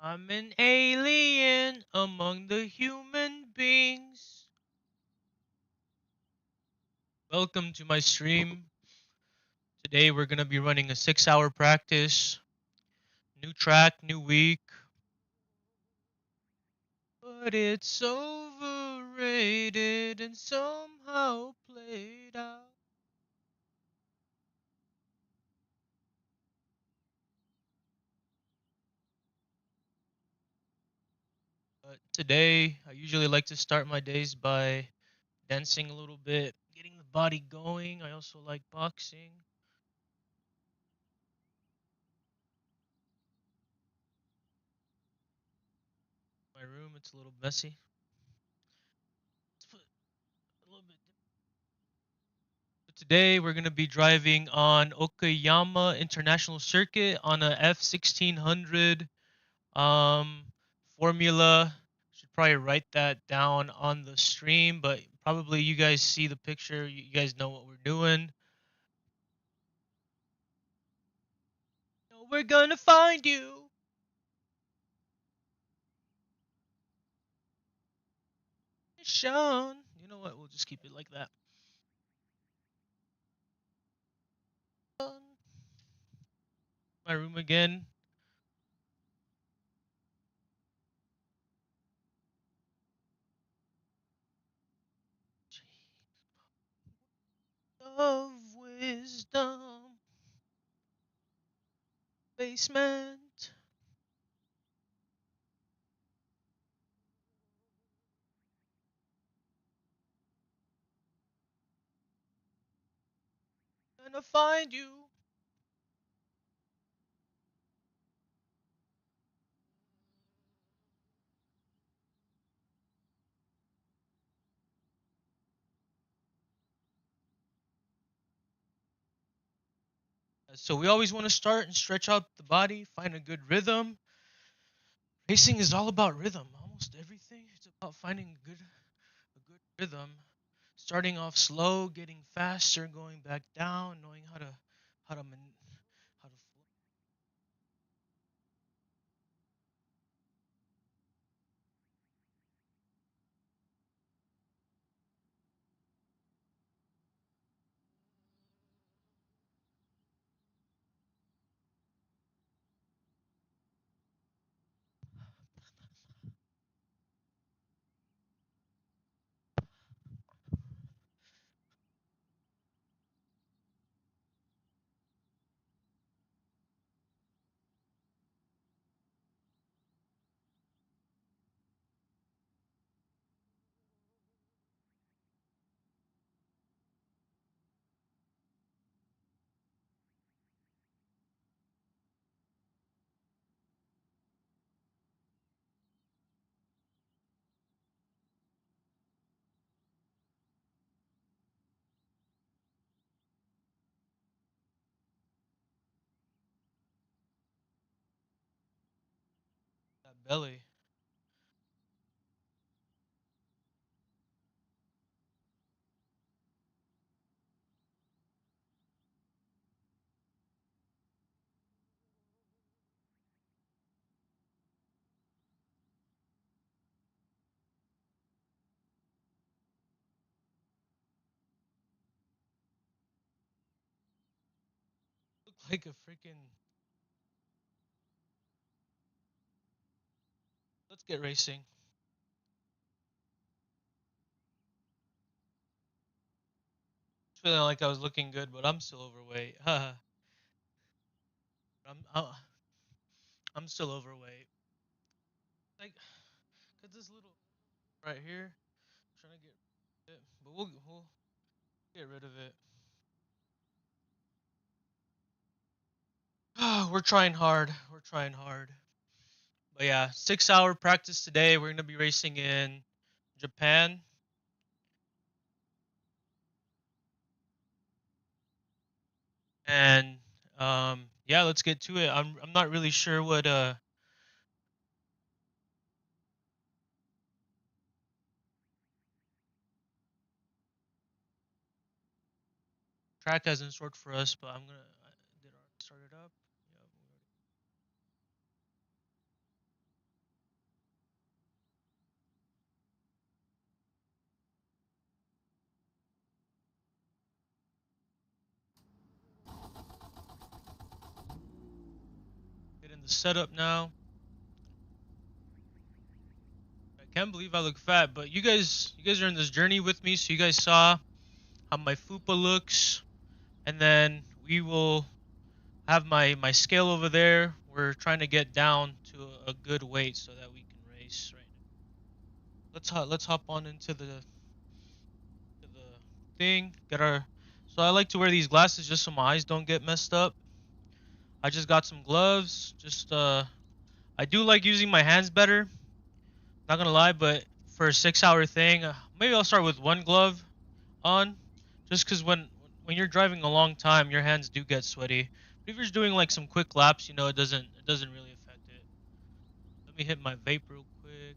I'm an alien among the human beings. Welcome to my stream. Today we're going to be running a 6-hour practice. New track, new week. But it's overrated and somehow played out. But today, I usually like to start my days by dancing a little bit, getting the body going. I also like boxing. My room, it's a little messy. Let's put a little bit. Today we're going to be driving on Okayama International Circuit on a F1600 um, formula. Should probably write that down on the stream, but probably you guys see the picture. You guys know what we're doing. We're gonna find you, Sean. You know what? We'll just keep it like that. My room again. Of wisdom, basement. Gonna find you. So we always want to start and stretch out the body, find a good rhythm. Racing is all about rhythm. Almost everything is about finding a good rhythm. Starting off slow, getting faster, going back down, knowing how to flow. That belly. Look like a freaking. Let's get racing. Feeling like I was looking good, but I'm still overweight. I'm uh, I'm still overweight. Like, cause this little right here, trying to get it, but we'll get rid of it. We're trying hard. We're trying hard. But yeah, 6-hour practice today. We're gonna be racing in Japan, and yeah, let's get to it. I'm not really sure what track has in store for us, but I'm gonna did I start it up? Yeah, the setup now. I can't believe I look fat, but you guys are in this journey with me, so you guys saw how my fupa looks, and then we will have my scale over there. We're trying to get down to a good weight so that we can race right now. Let's hop on into the thing. Get our So I like to wear these glasses just so my eyes don't get messed up. I just got some gloves. Just I do like using my hands better. Not gonna lie, but for a 6-hour thing, maybe I'll start with one glove on, just because when you're driving a long time, your hands do get sweaty. But if you're just doing like some quick laps, it doesn't really affect it. Let me hit my vape real quick.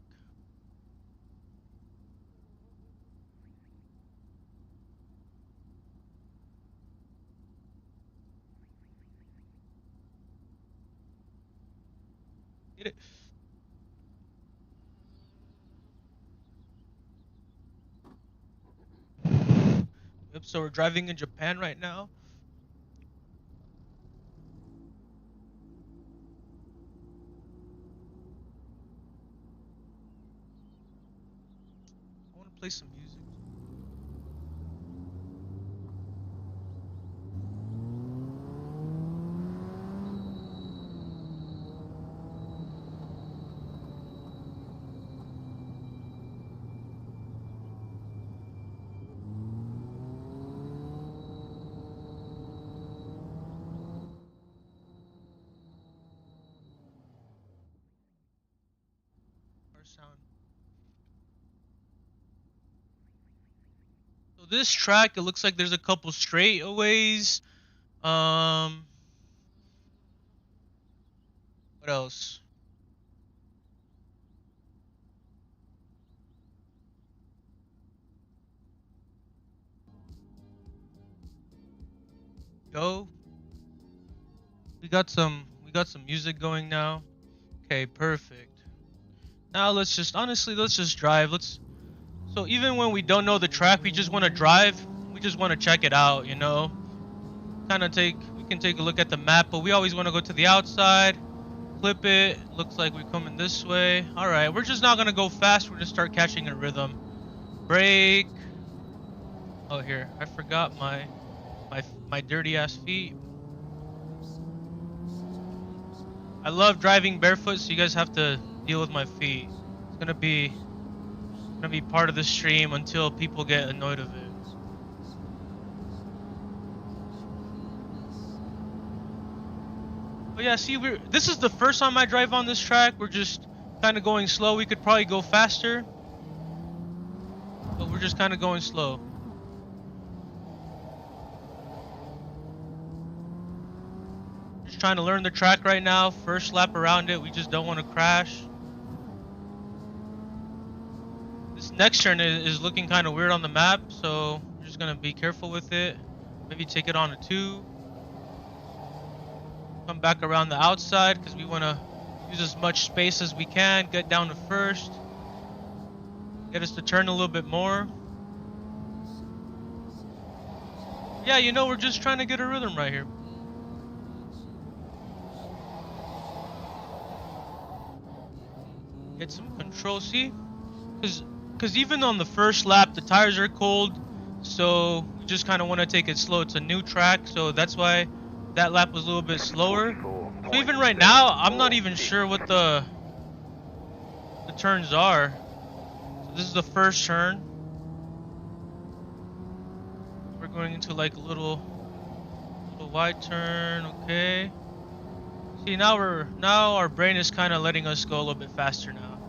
Get it. Yep. So we're driving in Japan right now. I want to play some music. Car sound. So this track, it looks like there's a couple straightaways. Um, what else? Yo, we got some music going now. Okay, perfect. Now let's just drive. So even when we don't know the track, we just want to drive. We just want to check it out, you know. We can take a look at the map, but we always want to go to the outside, clip it. Looks like we're coming this way. All right, we're just not gonna go fast. We're gonna start catching a rhythm. Brake. Oh, here, I forgot my dirty ass feet. I love driving barefoot, so you guys have to deal with my feet. It's gonna be part of the stream until people get annoyed of it. But yeah, see, this is the first time I drive on this track. We're just kind of going slow. We could probably go faster, but we're just kind of going slow. Just trying to learn the track right now. First lap around it. We just don't want to crash. This next turn is looking kind of weird on the map, so we're just gonna be careful with it. Maybe take it on a 2. Come back around the outside because we want to use as much space as we can. Get down to first. Get us to turn a little bit more. Yeah, we're just trying to get a rhythm right here. Get some control, see? Because even on the first lap, the tires are cold, so we just kind of want to take it slow. It's a new track, so that's why that lap was a little bit slower. So even right now, I'm not even sure what the turns are. So this is the first turn. We're going into like a little wide turn. Okay. See, now our brain is kind of letting us go a little bit faster now.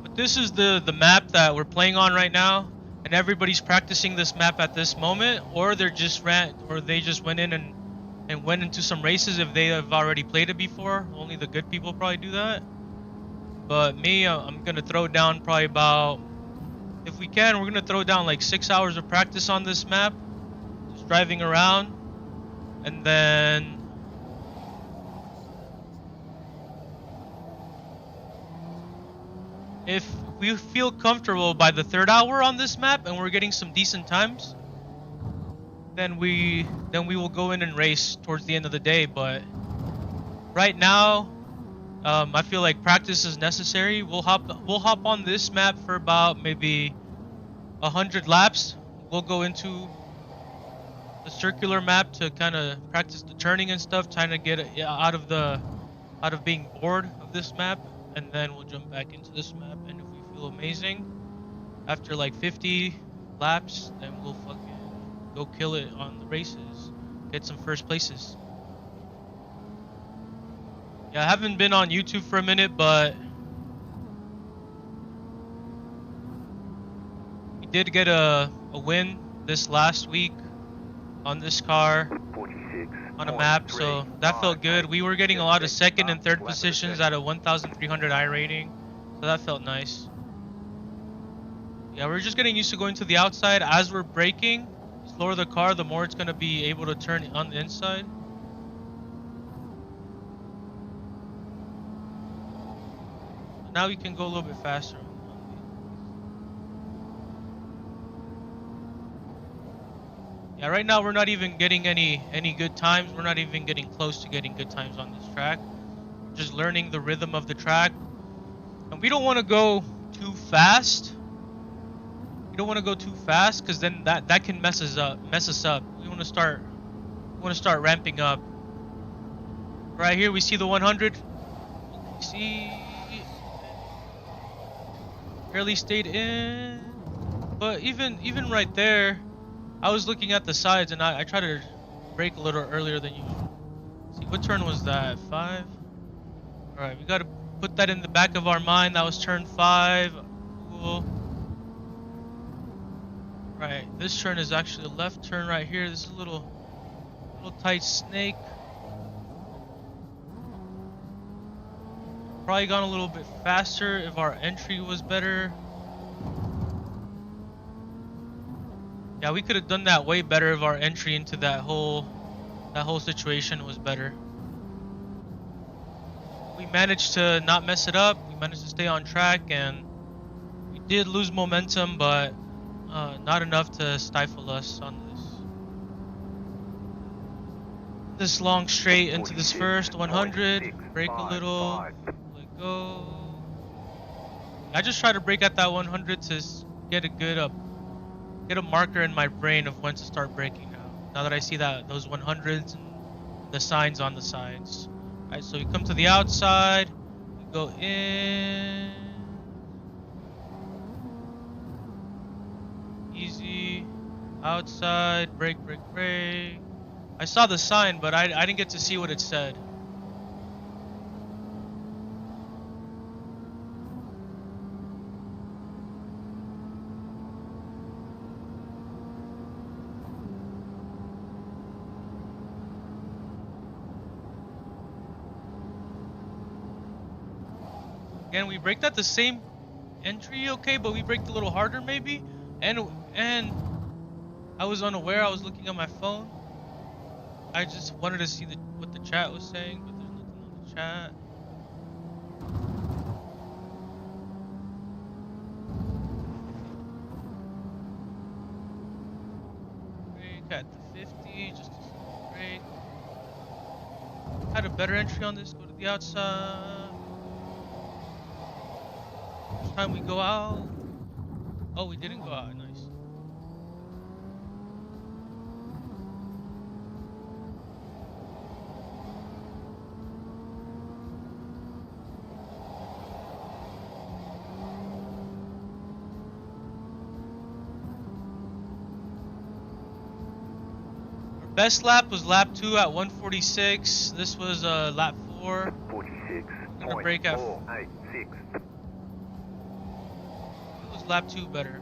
But this is the map that we're playing on right now, and everybody's practicing this map at this moment, or they just went in and went into some races if they have already played it before. Only the good people probably do that. But me, I'm gonna throw down probably about, if we can, we're gonna throw down like 6 hours of practice on this map, just driving around, and then if we feel comfortable by the 3rd hour on this map and we're getting some decent times, then we will go in and race towards the end of the day. But right now, I feel like practice is necessary. We'll hop on this map for about maybe 100 laps. We'll go into the circular map to kind of practice the turning and stuff, trying to get out of being bored of this map, and then we'll jump back into this map. And if we feel amazing after like 50 laps, then we'll fucking go kill it on the races, get some first places. Yeah, I haven't been on YouTube for a minute, but we did get a win this last week on this car on a map, so that felt good. We were getting a lot of second and third positions at a 1,300 I rating, so that felt nice. Yeah, we're just getting used to going to the outside. As we're braking, slower the car, the more it's going to be able to turn on the inside. Now we can go a little bit faster. Yeah, right now we're not even getting any good times. We're not even getting close to getting good times on this track. We're just learning the rhythm of the track. And we don't want to go too fast. We don't want to go too fast because then that can mess us up. We want to start ramping up. Right here we see the 100. See, barely stayed in. But even right there, I was looking at the sides and I tried to brake a little earlier than usual. See, what turn was that? 5? Alright, we gotta put that in the back of our mind. That was turn 5. Cool. Right, this turn is actually a left turn right here. This is a little tight snake. Probably gone a little bit faster if our entry was better. Yeah, we could have done that way better if our entry into that whole situation was better. We managed to not mess it up. We managed to stay on track, and we did lose momentum, but not enough to stifle us on this long straight into this first 100. Brake a little, let go. I just try to brake at that 100 to get a marker in my brain of when to start braking now that I see those 100s and the signs on the sides. Alright, so we come to the outside, we go in, easy, outside, brake. I saw the sign, but I didn't get to see what it said. Again, we braked at the same entry, okay, but we braked a little harder maybe. And I was unaware. I was looking at my phone. I just wanted to see what the chat was saying, but there's nothing on the chat. Brake at the 50, just a small brake. Had a better entry on this. Go to the outside. First time we go out. Oh, we didn't go out. Nice. Our best lap was lap 2 at 146. This was lap 4. 46. I'm gonna brake at 486. lap 2 better.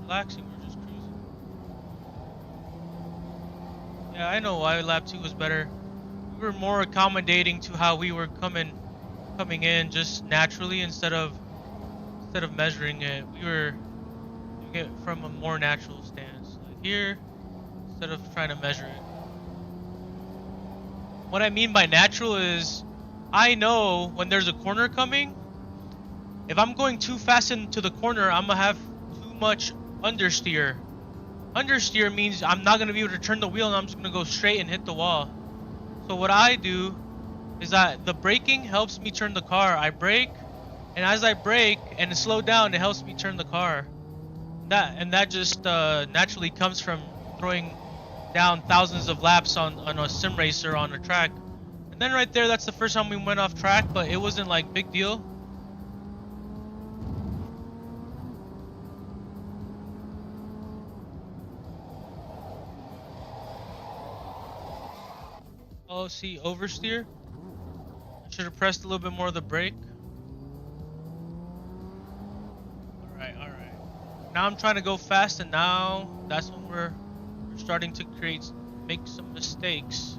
Relaxing, we're just cruising. Yeah, I know why lap 2 was better. We were more accommodating to how we were coming in just naturally instead of measuring it. We were doing it from a more natural stance. Like here, instead of trying to measure it. What I mean by natural is I know when there's a corner coming. If I'm going too fast into the corner, I'm gonna have too much understeer. Understeer means I'm not gonna be able to turn the wheel and I'm just gonna go straight and hit the wall. So what I do is that the braking helps me turn the car. I brake, and as I brake and slow down, it helps me turn the car. That just naturally comes from throwing down thousands of laps on a sim racer on a track. And then right there, that's the first time we went off track, but it wasn't like big deal. Oh, see, oversteer. I should have pressed a little bit more of the brake. All right. Now I'm trying to go fast, and now that's when we're starting to make some mistakes.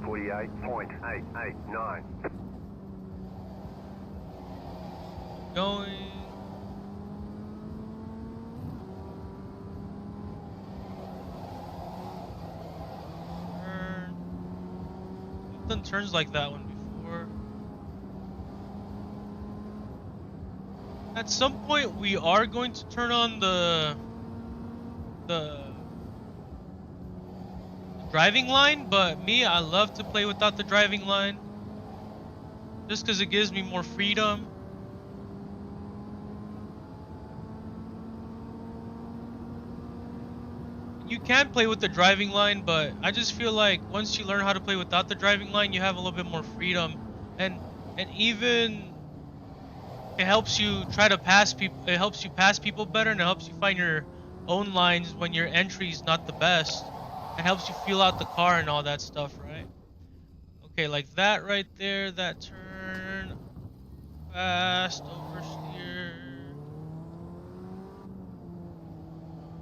.889. Going. Turn. I've done turns like that one before. At some point, we are going to turn on the driving line, but me, I love to play without the driving line, just because it gives me more freedom. You can play with the driving line, but I just feel like once you learn how to play without the driving line, you have a little bit more freedom, and even it helps you try to pass people. It helps you pass people better, and it helps you find your own lines when your entry is not the best. It helps you feel out the car and all that stuff, right? Okay, like that right there, that turn, fast, oversteer.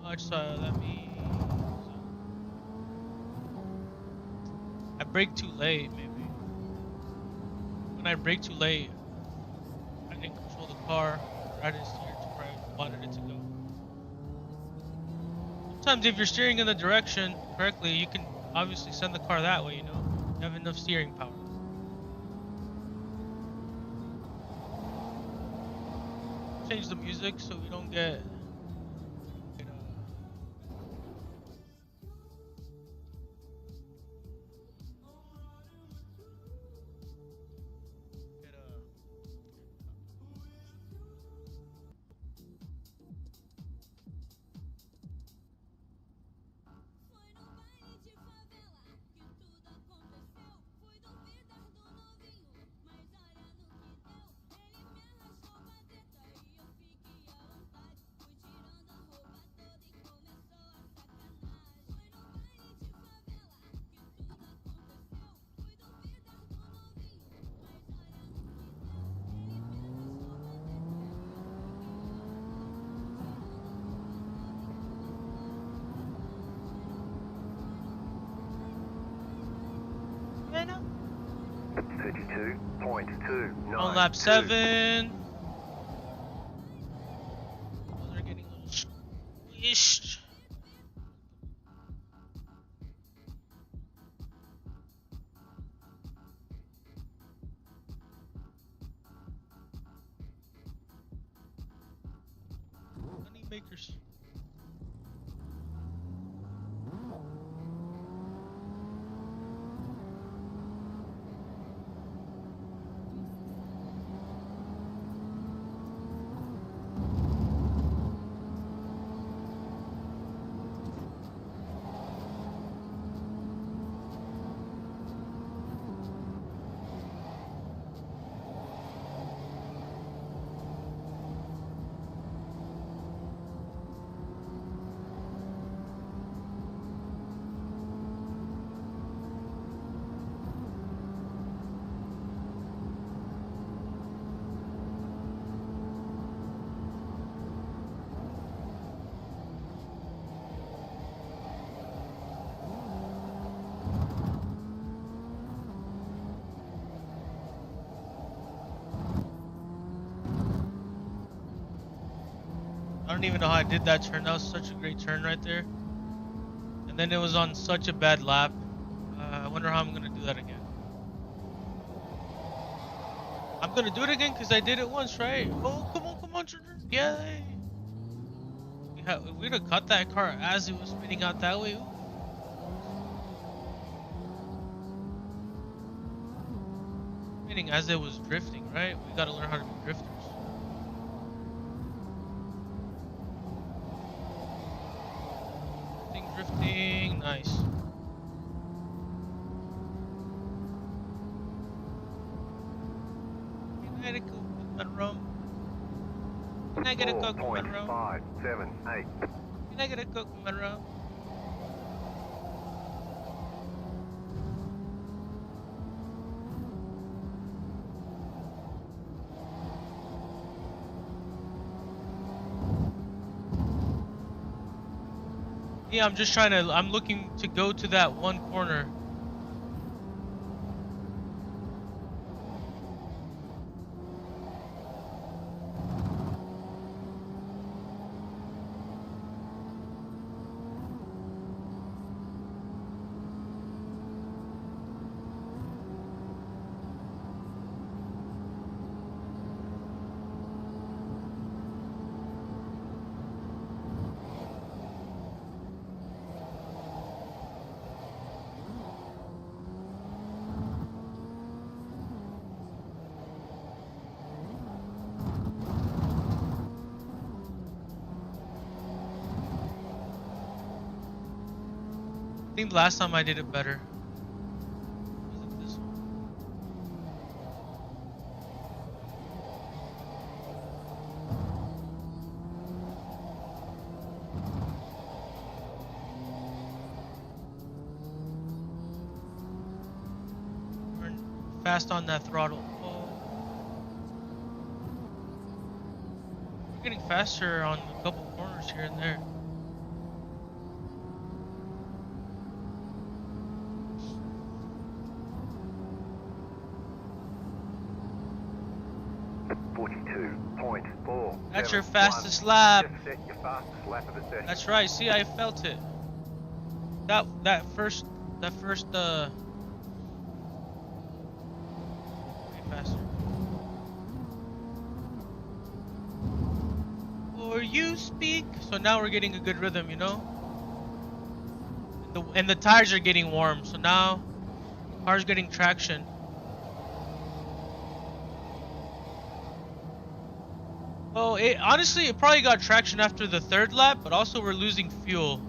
Much so that means I brake too late, maybe. When I brake too late, I didn't control the car, or I didn't steer it to where I wanted it to go. Sometimes if you're steering in the direction correctly, you can obviously send the car that way, you know? You have enough steering power. Change the music so we don't get Vienna? 32.29. On lap 7. Oh, they're getting a little squished. Honeymakers. I don't even know how I did that turn. That was such a great turn right there. And then it was on such a bad lap. I wonder how I'm gonna do that again. I'm gonna do it again because I did it once, right? Oh, come on, yay! If we'd have caught that car as it was spinning out that way, ooh, spinning as it was drifting, right? We gotta learn how to be drifters. Drifting, nice. Can I get a coconut rum? Can I get a coconut rum? 4.578. Can I get a coconut rum? Yeah, I'm looking to go to that one corner. I think the last time I did it better. Was it this one? Turn fast on that throttle. Oh. We're getting faster on a couple corners here and there. That's your fastest lap. Just set your fastest lap of the session. That's right. See, I felt it. That first way faster. Or you speak. So now we're getting a good rhythm, you know. And the tires are getting warm. So now, car's getting traction. Oh, honestly, it probably got traction after the third lap, but also we're losing fuel.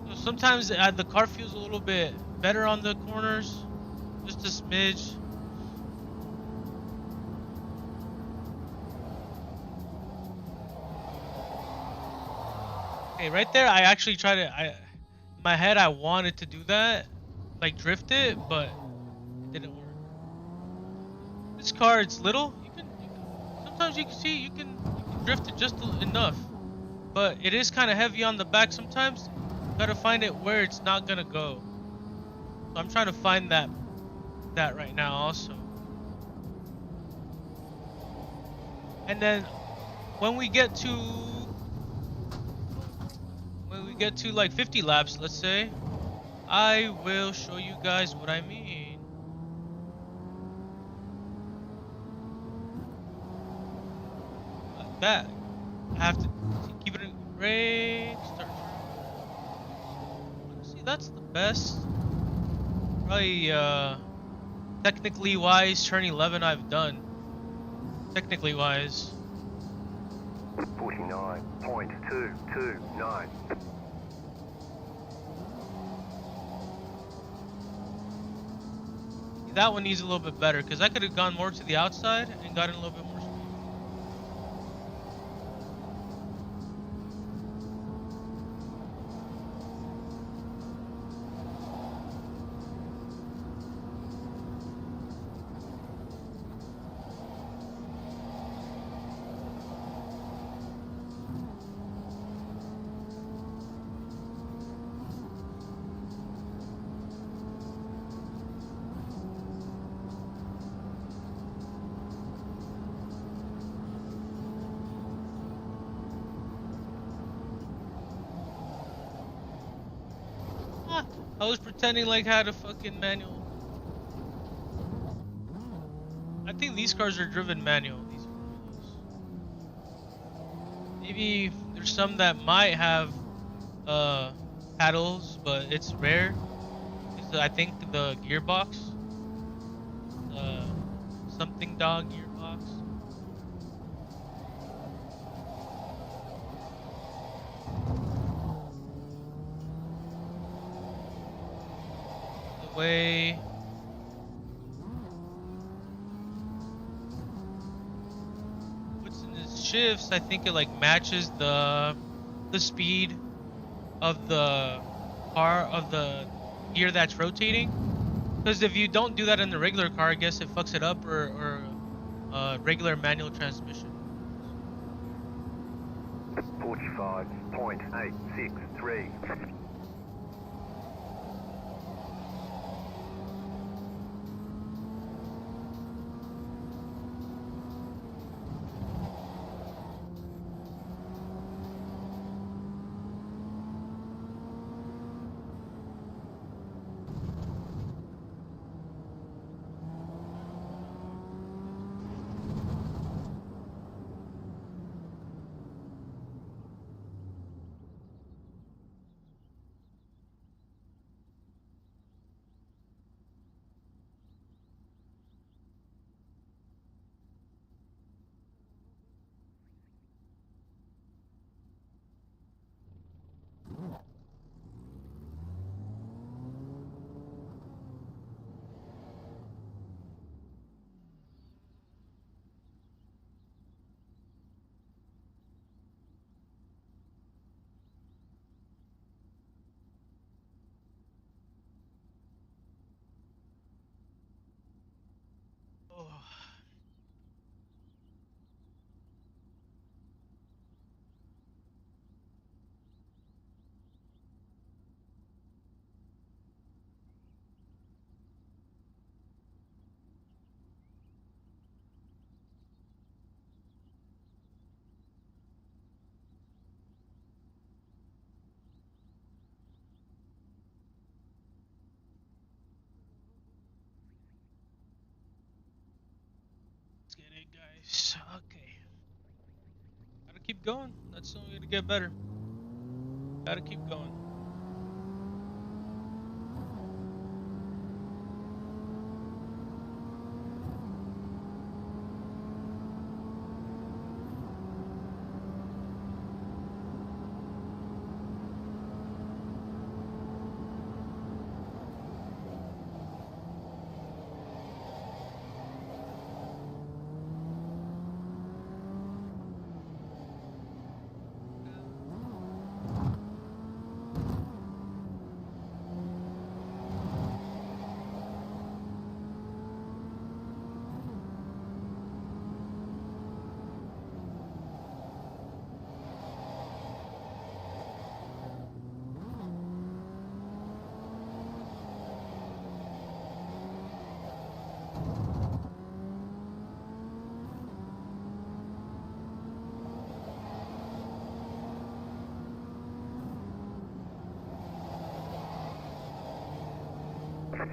So sometimes the car feels a little bit better on the corners, just a smidge. Okay, right there, I actually tried to. In my head, I wanted to do that, like drift it, but it didn't work. This car, it's little. Sometimes you can drift it just enough, but it is kind of heavy on the back sometimes. You gotta find it where it's not gonna go. So I'm trying to find that right now also. And then when we get to like 50 laps, let's say, I will show you guys what I mean. That I have to keep it in brake, start. Honestly, that's the best. Probably technically wise turn 11 I've done. Technically wise. 49.229. That one needs a little bit better because I could have gone more to the outside and gotten a little bit more speed. I was pretending like I had a fucking manual. I think these cars are driven manual, these formulas. Maybe there's some that might have uh paddles, but it's rare. Because I think the gearbox, the something dog gearbox. The way puts in his shifts, I think it like matches the speed of the car of the gear that's rotating. Because if you don't do that in the regular car, I guess it fucks it up, or regular manual transmission. 45.863. Oh. Let's get it, guys. Okay. Gotta keep going. That's the only way to get better. Gotta keep going.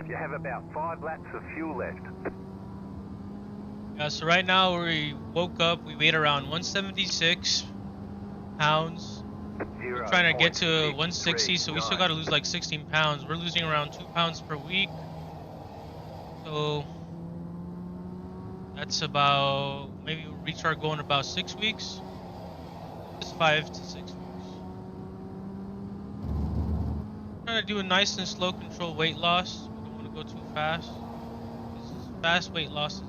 You have about 5 laps of fuel left. Yeah, so right now we woke up, we weighed around 176 pounds. We're trying to get to 160, so we still got to lose like 16 pounds. We're losing around 2 pounds per week. So that's about, maybe we'll reach our goal in about 6 weeks. Just 5 to 6 weeks. Trying to do a nice and slow control weight loss. We don't want to go too fast. This is fast weight loss is bad.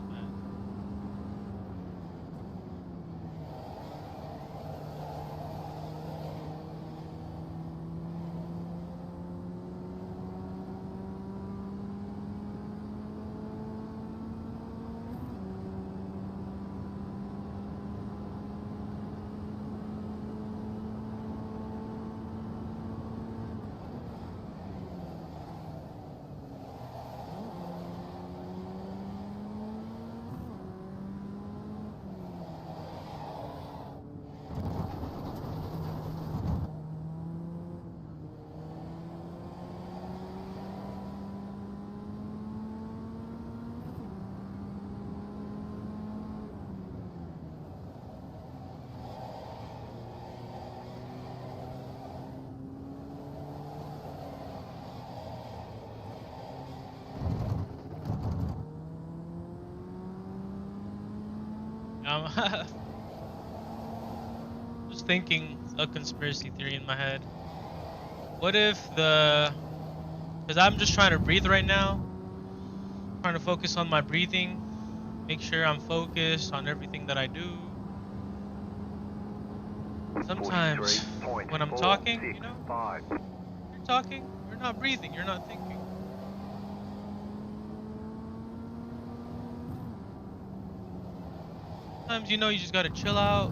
just thinking a conspiracy theory in my head. What if the, because I'm just trying to breathe right now, trying to focus on my breathing, make sure I'm focused on everything that I do. Sometimes when I'm talking, you know, 43.465. you're talking, you're not breathing, you're not thinking. Sometimes, you know, you just gotta chill out,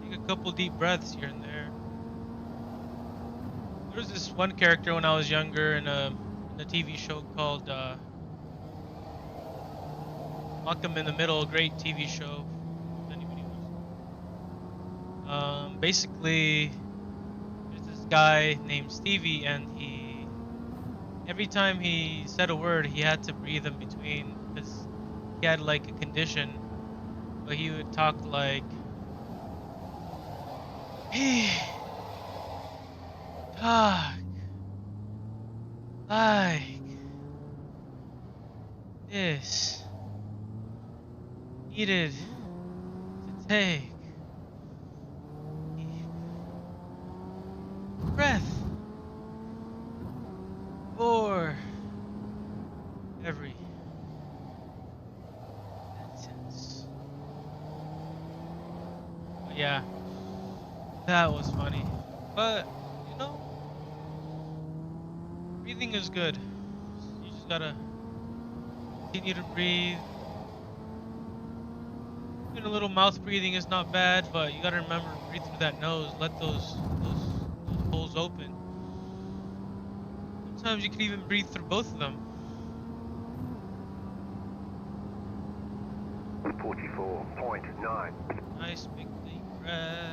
take a couple deep breaths here and there. There was this one character when I was younger in a TV show called Malcolm in the Middle, a great TV show. If anybody wants to. Basically, there's this guy named Stevie, and he every time he said a word, he had to breathe in between because he had like a condition. But he would talk he talk like this. Needed to take deep breath for every sentence. But yeah, that was funny. But you know, breathing is good. You just gotta continue to breathe. Even a little mouth breathing is not bad, but you gotta remember to breathe through that nose. Let those holes open. Sometimes you can even breathe through both of them. 44.9. Nice big deep breath.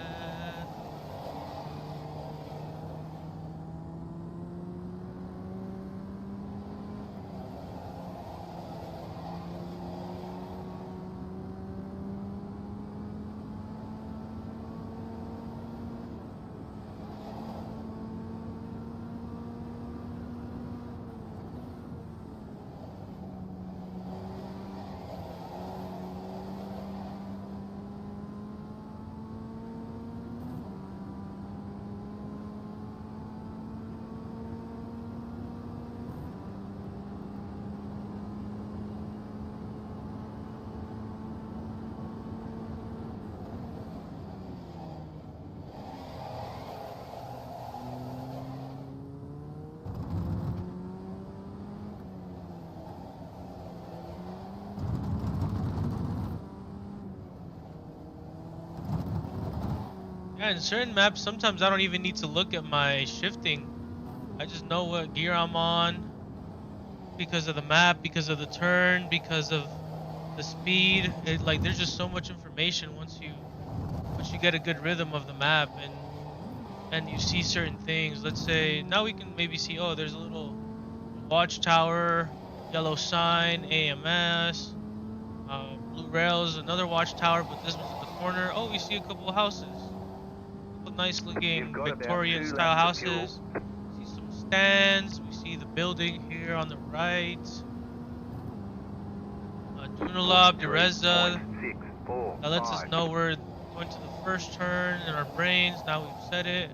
Yeah, in certain maps, sometimes I don't even need to look at my shifting. I just know what gear I'm on because of the map, because of the turn, because of the speed. Like there's just so much information once you get a good rhythm of the map and you see certain things. Let's say now we can maybe see, oh, there's a little watchtower, yellow sign, AMS, blue rails, another watchtower, but this one's in the corner. Oh, we see a couple of houses. Nice You've looking got about Victorian 2 style laps of fuel. houses. See some stands. We see the building here on the right. Dunalab, Dereza. That lets us 43.645. know we're going to the first turn in our brains. Now we've said it.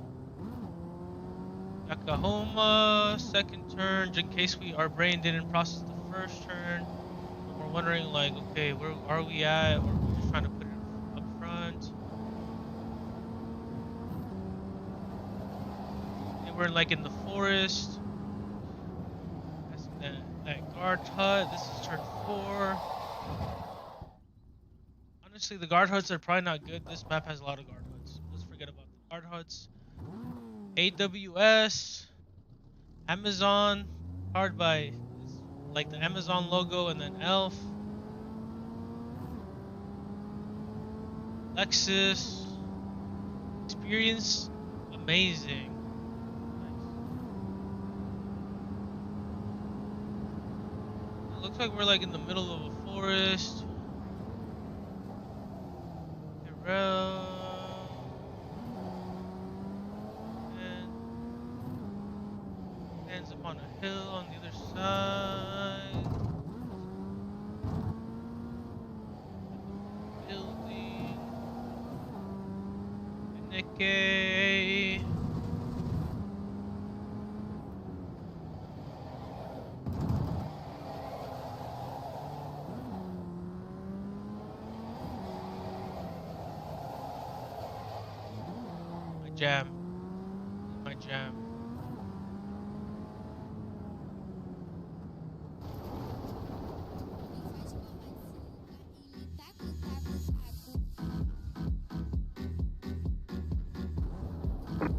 Yakahoma, second turn, in case our brain didn't process the first turn. And we're wondering like, okay, where are we at? Or we're just trying to put it up front. We're like in the forest. Passing that guard hut. This is turn 4. Honestly, the guard huts are probably not good. This map has a lot of guard huts. Let's forget about the guard huts. AWS, Amazon, powered by like the Amazon logo and then Elf. Lexus. Experience, amazing. It looks like we're like in the middle of a forest. And ends up on a hill on the other side. Okay. My jam. This is my jam.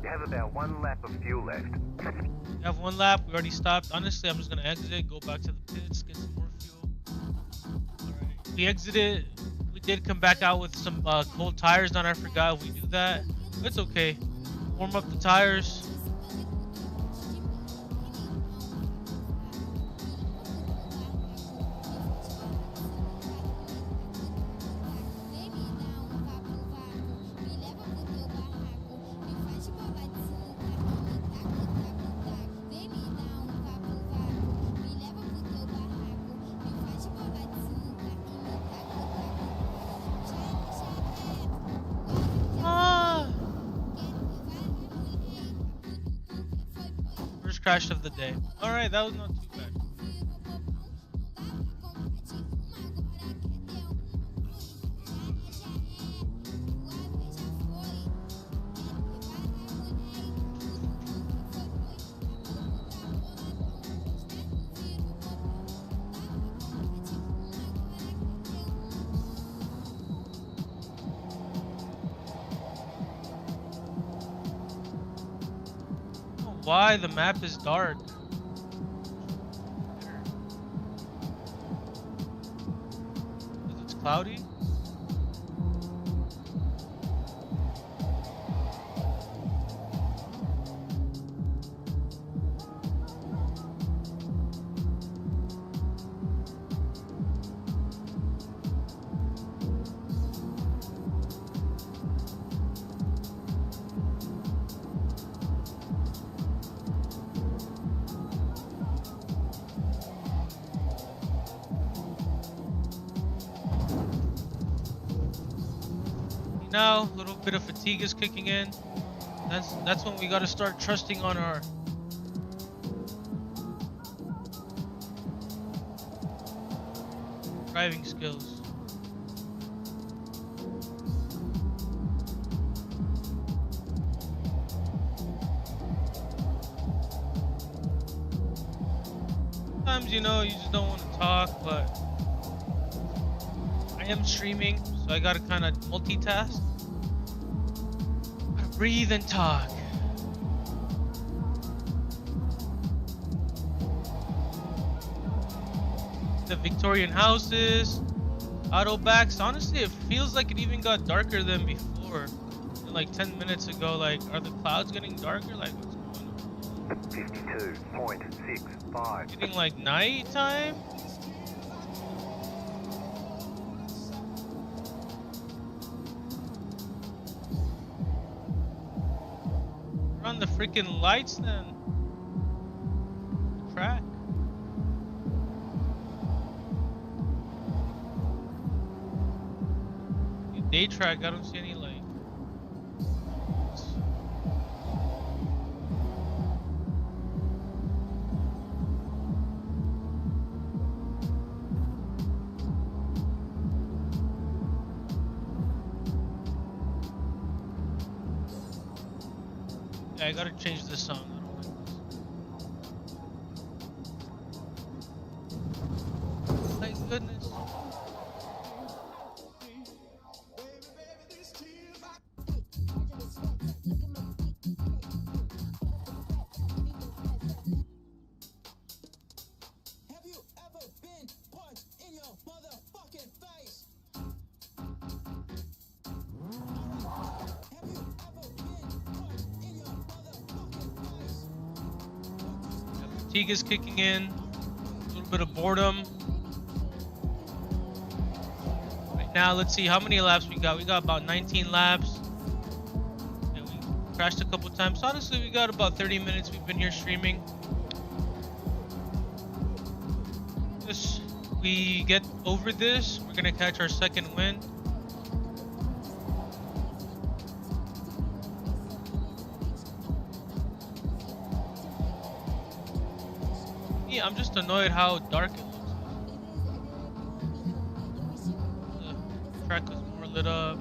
You have about 1 lap of fuel left. We have 1 lap. We already stopped. Honestly, I'm just gonna exit, go back to the pits, get some more fuel. Alright. We exited. We did come back out with some cold tires. Not I forgot if we do that. It's okay. Warm up the tires. First crash of the day. Alright, that was not too bad. Why the map is dark? Because it's cloudy? Now, a little bit of fatigue is kicking in. That's when we gotta start trusting on our driving skills. Sometimes, you know, you just don't want to talk, but I am streaming, so I gotta kind of multitask. Gotta breathe and talk. The Victorian houses, auto backs. Honestly, it feels like it even got darker than before. Like 10 minutes ago, like, are the clouds getting darker? Like, what's going on? 52.65. Getting like nighttime? Run the freaking lights then. Crack. Day track, I don't see any light. Yeah, I gotta change this song. I don't like this. Thank goodness. Fatigue is kicking in. A little bit of boredom. Right now, let's see how many laps we got. We got about 19 laps. And we crashed a couple times. So honestly, we got about 30 minutes we've been here streaming. If we get over this, we're gonna catch our second win. Yeah, I'm just annoyed how dark it looks. The track was more lit up.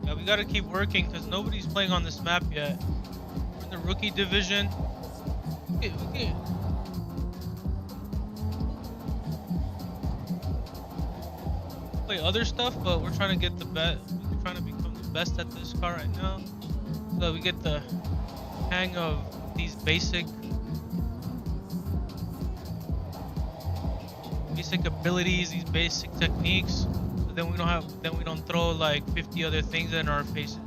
Yeah, we gotta keep working because nobody's playing on this map yet. We're in the rookie division. We can play other stuff, but we're trying to get the best. We're trying to become the best at this car right now, so that we get the hang of these basic abilities, these basic techniques. So then we don't throw like 50 other things in our faces.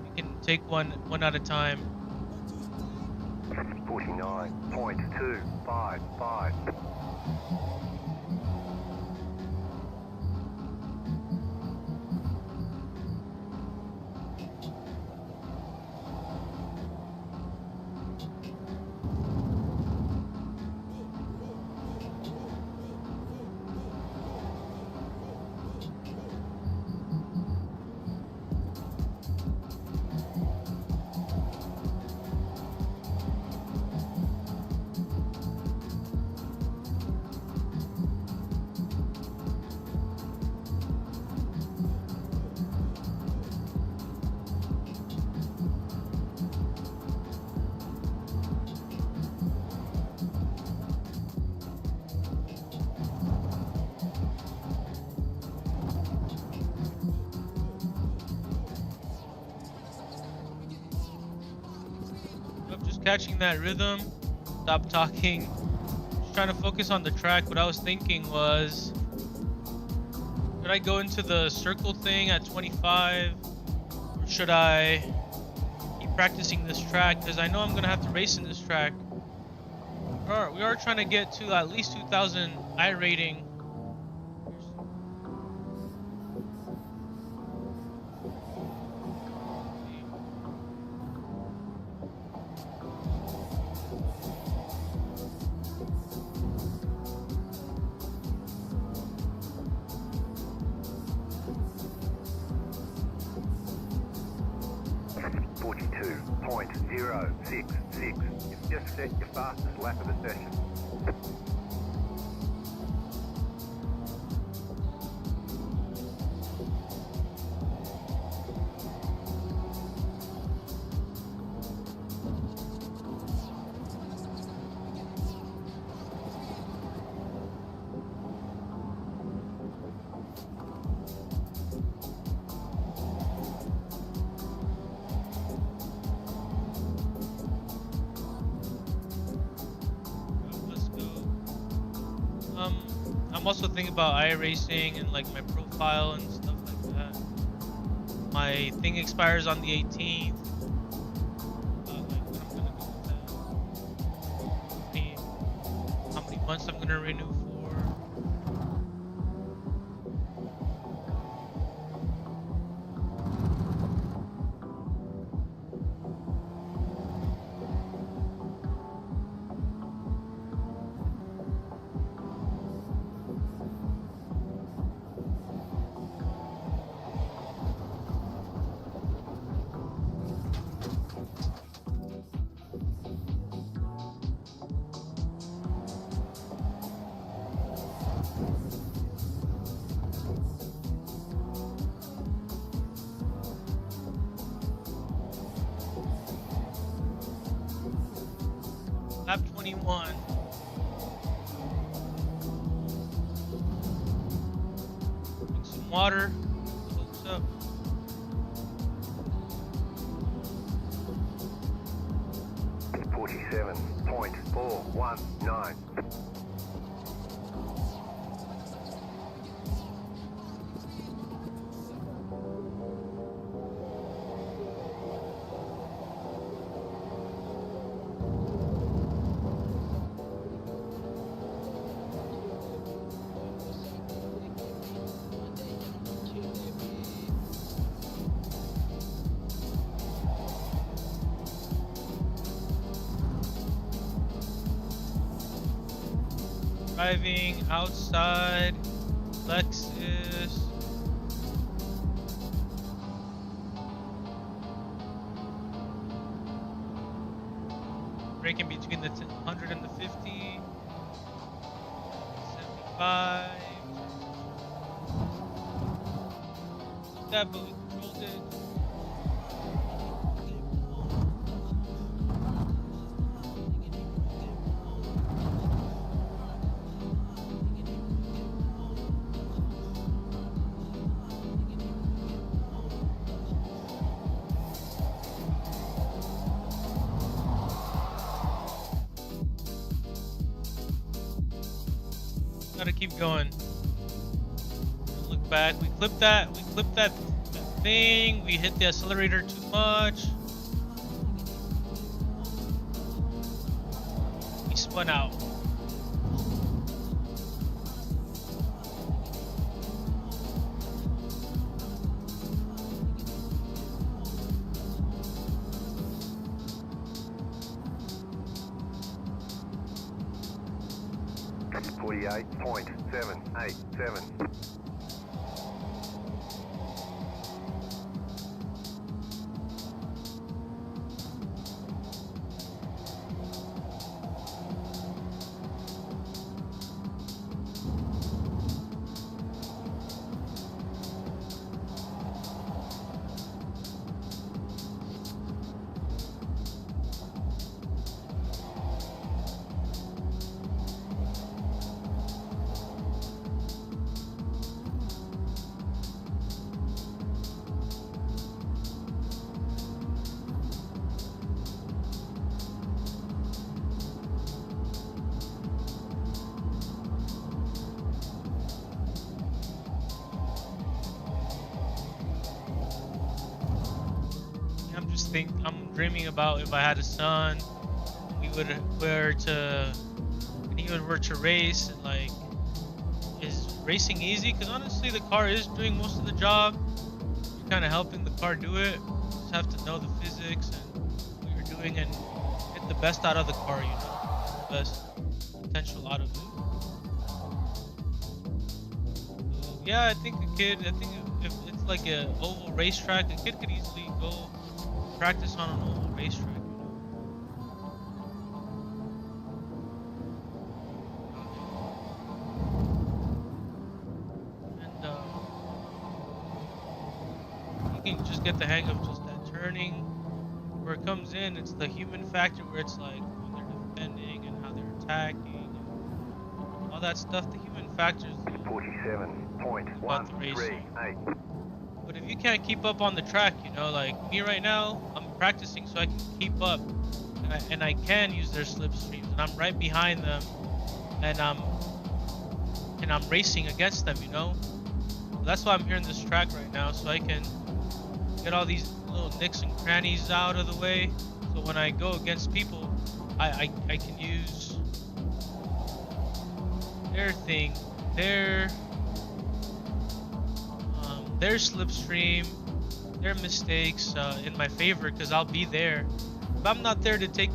We can take one at a time. 49.255. I'm just catching that rhythm. Stop talking. Just trying to focus on the track. What I was thinking was, should I go into the circle thing at 25, or should I keep practicing this track? Because I know I'm gonna have to race in this track. We are trying to get to at least 2,000 I rating. .066. You've just set your fastest lap of the session. I'm also thinking about iRacing and like my profile and stuff like that. My thing expires on the 18th. Like when I'm gonna do that. How many months I'm gonna renew for. Lap 21. Drink some water. Close up. .419. Driving outside Lexus. Braking between the 100 and the 50. 75. That, but we controlled it. Gotta keep going. Don't look back. We clipped that. We clipped that thing. We hit the accelerator too much. We spun out. .787. I'm dreaming about if I had a son, we would were to, and he were to race, and like, is racing easy? Because honestly, the car is doing most of the job. You're kind of helping the car do it. You just have to know the physics and what you're doing and get the best out of the car. You know, the best potential out of it. So, yeah, I think a kid. I think if it's like an oval racetrack, a kid could easily go practice on an oval racetrack, you know. And you can just get the hang of just that turning. Where it comes in, it's the human factor where it's like when they're defending and how they're attacking and all that stuff. The human factor is about the racing. But if you can't keep up on the track, you know, like me right now, I'm practicing so I can keep up, and I can use their slipstreams, and I'm right behind them, and I'm racing against them, you know. So that's why I'm here in this track right now, so I can get all these little nicks and crannies out of the way, so when I go against people, I can use their thing, their slipstream, their mistakes in my favor, because I'll be there. If I'm not there to take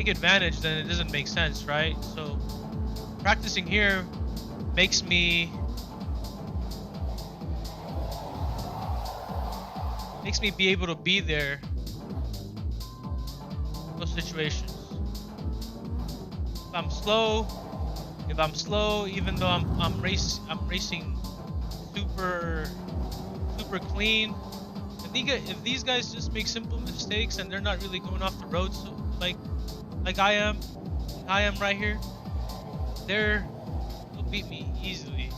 advantage, then it doesn't make sense, right? So practicing here makes me be able to be there in those situations. If I'm slow, even though I'm racing super clean. If these guys just make simple mistakes and they're not really going off the road, so like I am right here, they'll beat me easily.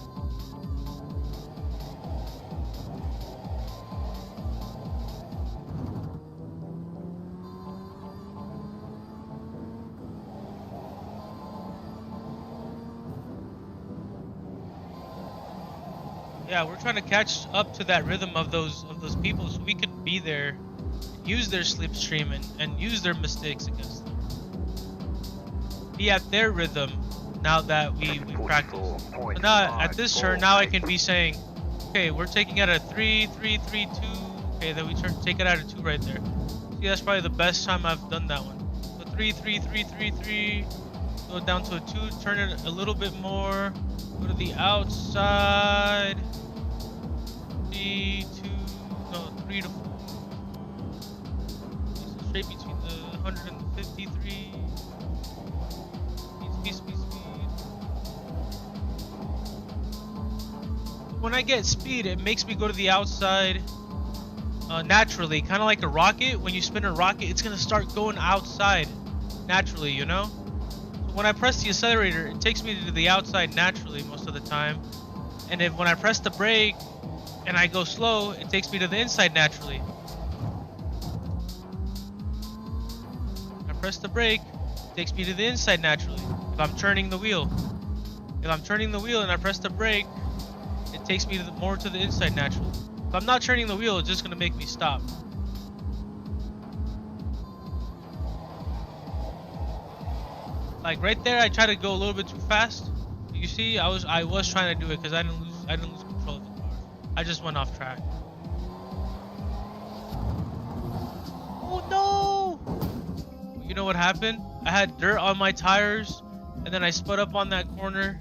Yeah, we're trying to catch up to that rhythm of those people, so we can be there, use their slipstream and use their mistakes against them. Be at their rhythm now that we practice. So now at this turn, now I can be saying, okay, we're taking it at a 3, 3, 3, 2. Okay, then we take it at a 2 right there. See, that's probably the best time I've done that one. So 3, 3, 3, 3, 3. Go down to a 2, turn it a little bit more. Go to the outside. 3 to 4. Straight between the 100 and the 53. Speed. When I get speed, it makes me go to the outside naturally, kind of like a rocket. When you spin a rocket, it's gonna start going outside naturally, you know? So when I press the accelerator, it takes me to the outside naturally most of the time. And if when I press the brake and I go slow, it takes me to the inside naturally. I press the brake, it takes me to the inside naturally. If I'm turning the wheel. If I'm turning the wheel and I press the brake, it takes me more to the inside naturally. If I'm not turning the wheel, it's just gonna make me stop. Like right there, I tried to go a little bit too fast. You see, I was trying to do it because I didn't lose control of the car. I just went off track. Oh no! You know what happened? I had dirt on my tires, and then I spun up on that corner.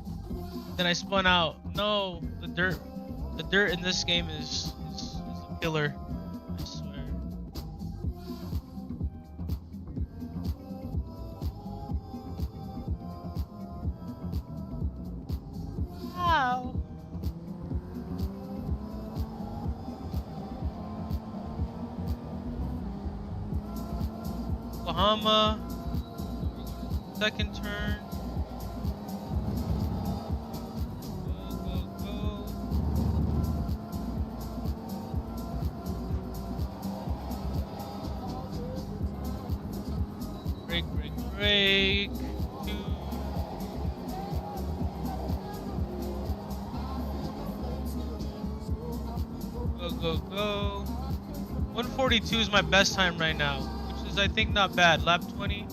Then I spun out. No, the dirt in this game is a killer. I swear. Ow. Oklahoma. Second turn. Brake. 2. Go. 142 is my best time right now, which is I think not bad. Lap 20.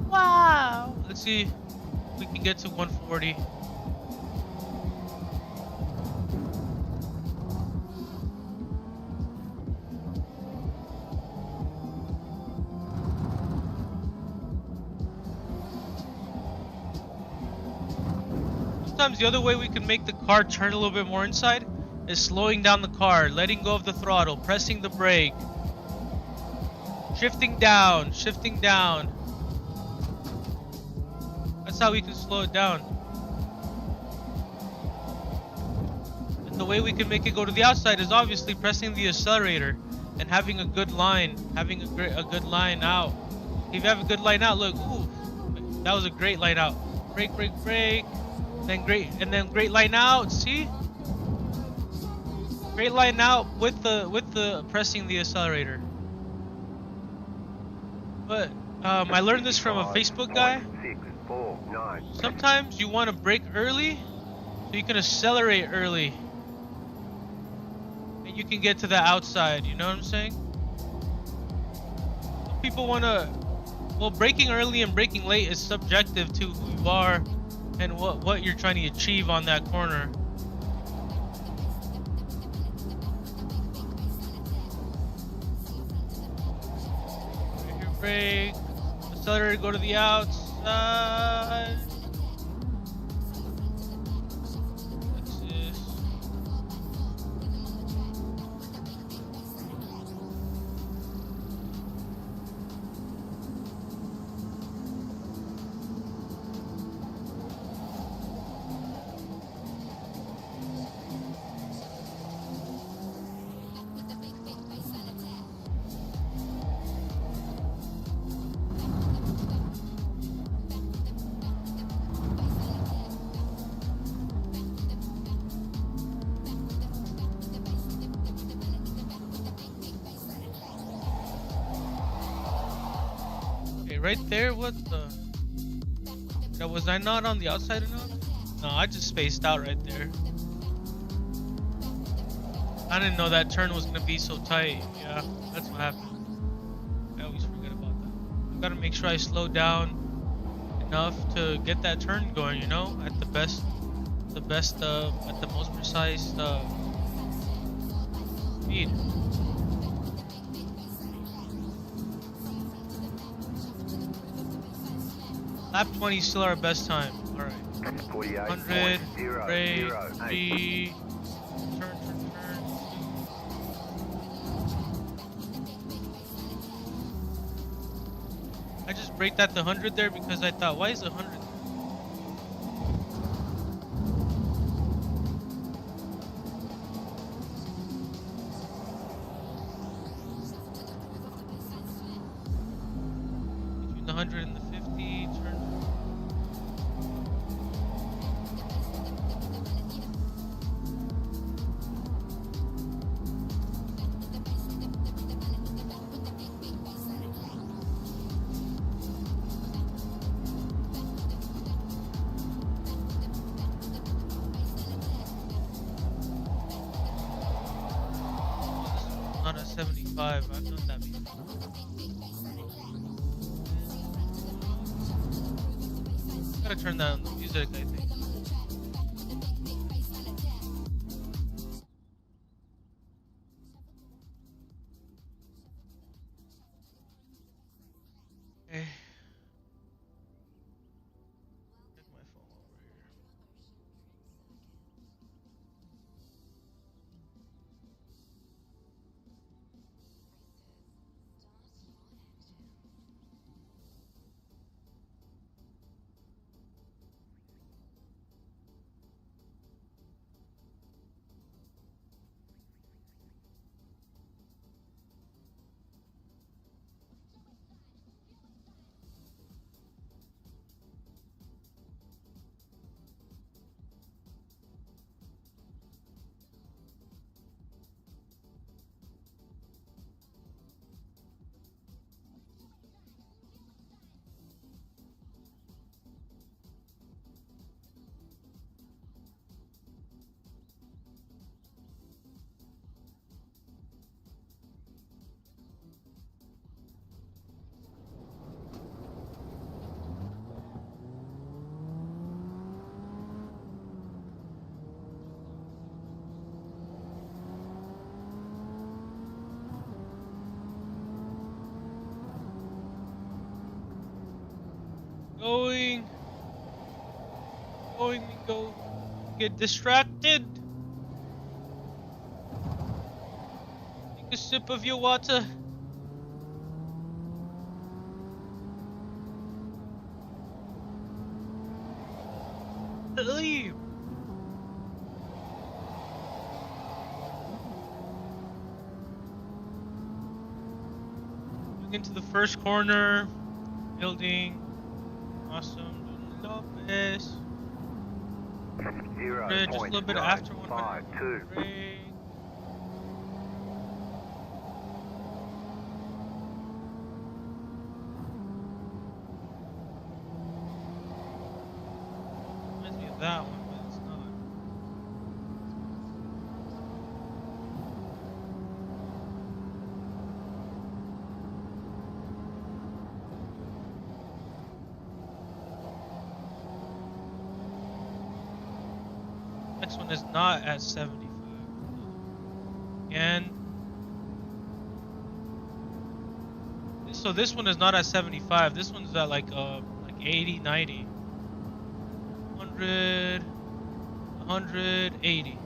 Wow. Let's see if we can get to 140. Sometimes the other way we can make the car turn a little bit more inside is slowing down the car, letting go of the throttle, pressing the brake, shifting down. That's how we can slow it down. And the way we can make it go to the outside is obviously pressing the accelerator and having a good line, having a good line out. If you have a good line out, look, ooh, that was a great line out. Brake. Then great line out. See, great line out with the pressing the accelerator. But I learned this from a Facebook guy. Sometimes you want to brake early, so you can accelerate early, and you can get to the outside. You know what I'm saying? Some people want to. Well, braking early and braking late is subjective to who you are and what you're trying to achieve on that corner. Right here, brake, accelerator, go to the outside. What's this? Right there, what the? Was I not on the outside enough? No, I just spaced out right there. I didn't know that turn was gonna be so tight. Yeah, that's what happened. I always forget about that. I gotta make sure I slow down enough to get that turn going, you know, at the most precise speed. Lap 20 is still our best time. All right. 100. Ray. 3. Turn. I just braked at the 100 there because I thought, why is the 100? Between the 100 and the 50, turn. Not at 75. I've done that before. Gotta turn down the music, I think. Okay. Check my phone over here. Going, we go. Get distracted. Take a sip of your water. Leave. Going into the first corner. Building. Awesome. Love this. Just a little bit after 100. Great. Reminds me of that one, but it's not. Next one is not at 75. And so this one is not at 75. This one's at like 80, 90. 100, 180.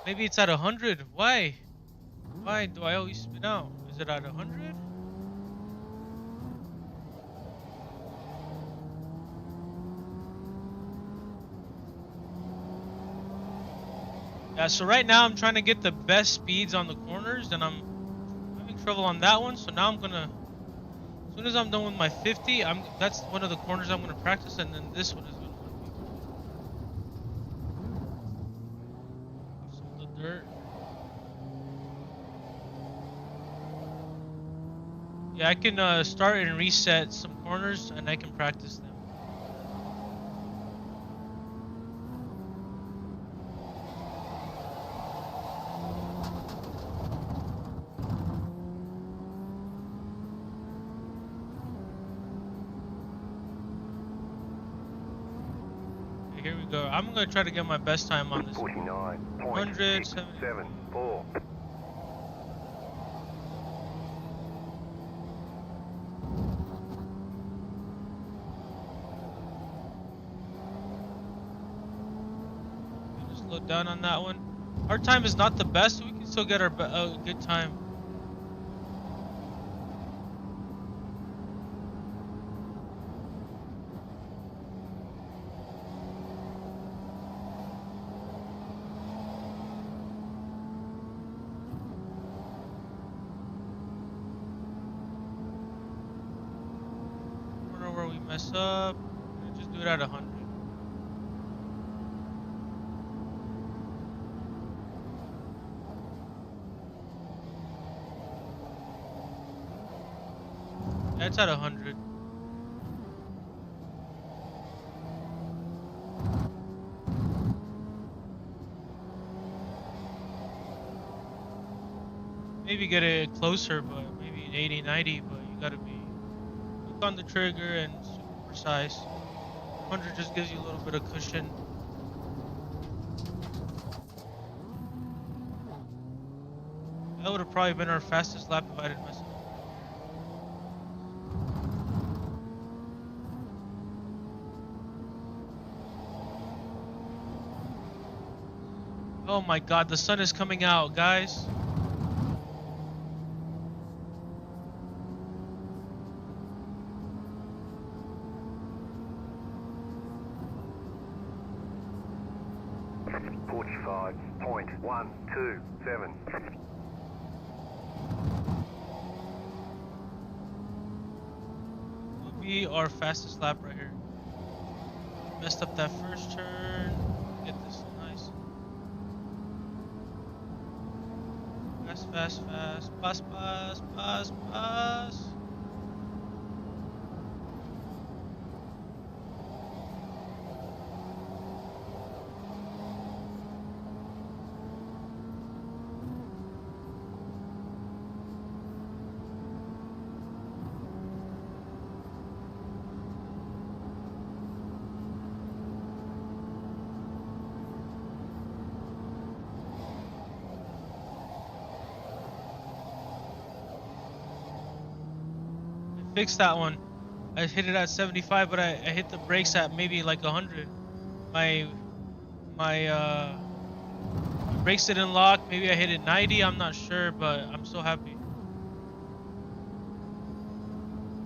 Maybe it's at 100. Why? Why do I always spin out? Is it at 100? Yeah, so right now I'm trying to get the best speeds on the corners, and I'm having trouble on that one. So now I'm gonna, as soon as I'm done with my 50, that's one of the corners I'm gonna practice, and then this one is gonna be some of the dirt. Yeah, I can start and reset some corners, and I can practice them. Here we go. I'm gonna try to get my best time on this. 49.674. down on that one. Our time is not the best, so we can still get our good time. Where we mess up, just do it at 100. That's at 100. Maybe get it closer, but maybe 80, 90, but you gotta be quick on the trigger and super precise. 100 just gives you a little bit of cushion. That would have probably been our fastest lap if I didn't mess up. Oh my god, the sun is coming out, guys. .127. Will be our fastest lap right here. Messed up that first turn. Get this nice. Fast, fast, fast. Pass, pass, pass, pass. Fix that one. I hit it at 75, but I hit the brakes at maybe like 100. My brakes didn't lock. Maybe I hit it 90. I'm not sure, but I'm so happy.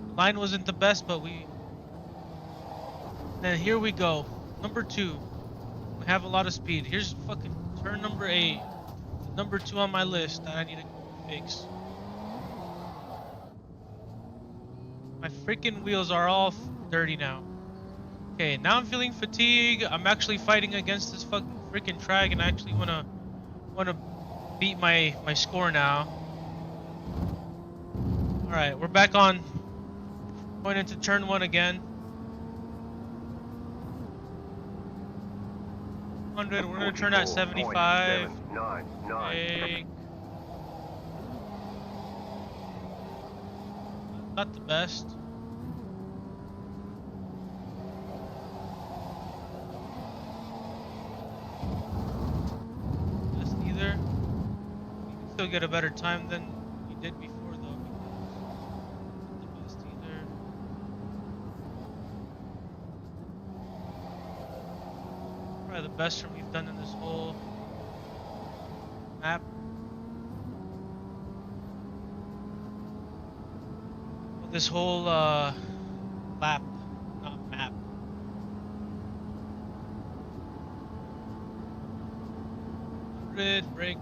The line wasn't the best, but we. Then here we go. Number 2. We have a lot of speed. Here's fucking turn number 8. Number 2 on my list that I need to fix. My freaking wheels are all dirty now. Okay, now I'm feeling fatigue. I'm actually fighting against this fucking freaking track, and I actually wanna beat my score now. All right, we're back on. Going into turn 1 again. 100. We're gonna turn at 75. Okay. Not the best. Best either. You can still get a better time than you did before, though. Because not the best either. Probably the best one we've done in this whole map. This whole lap, not map. Red brake.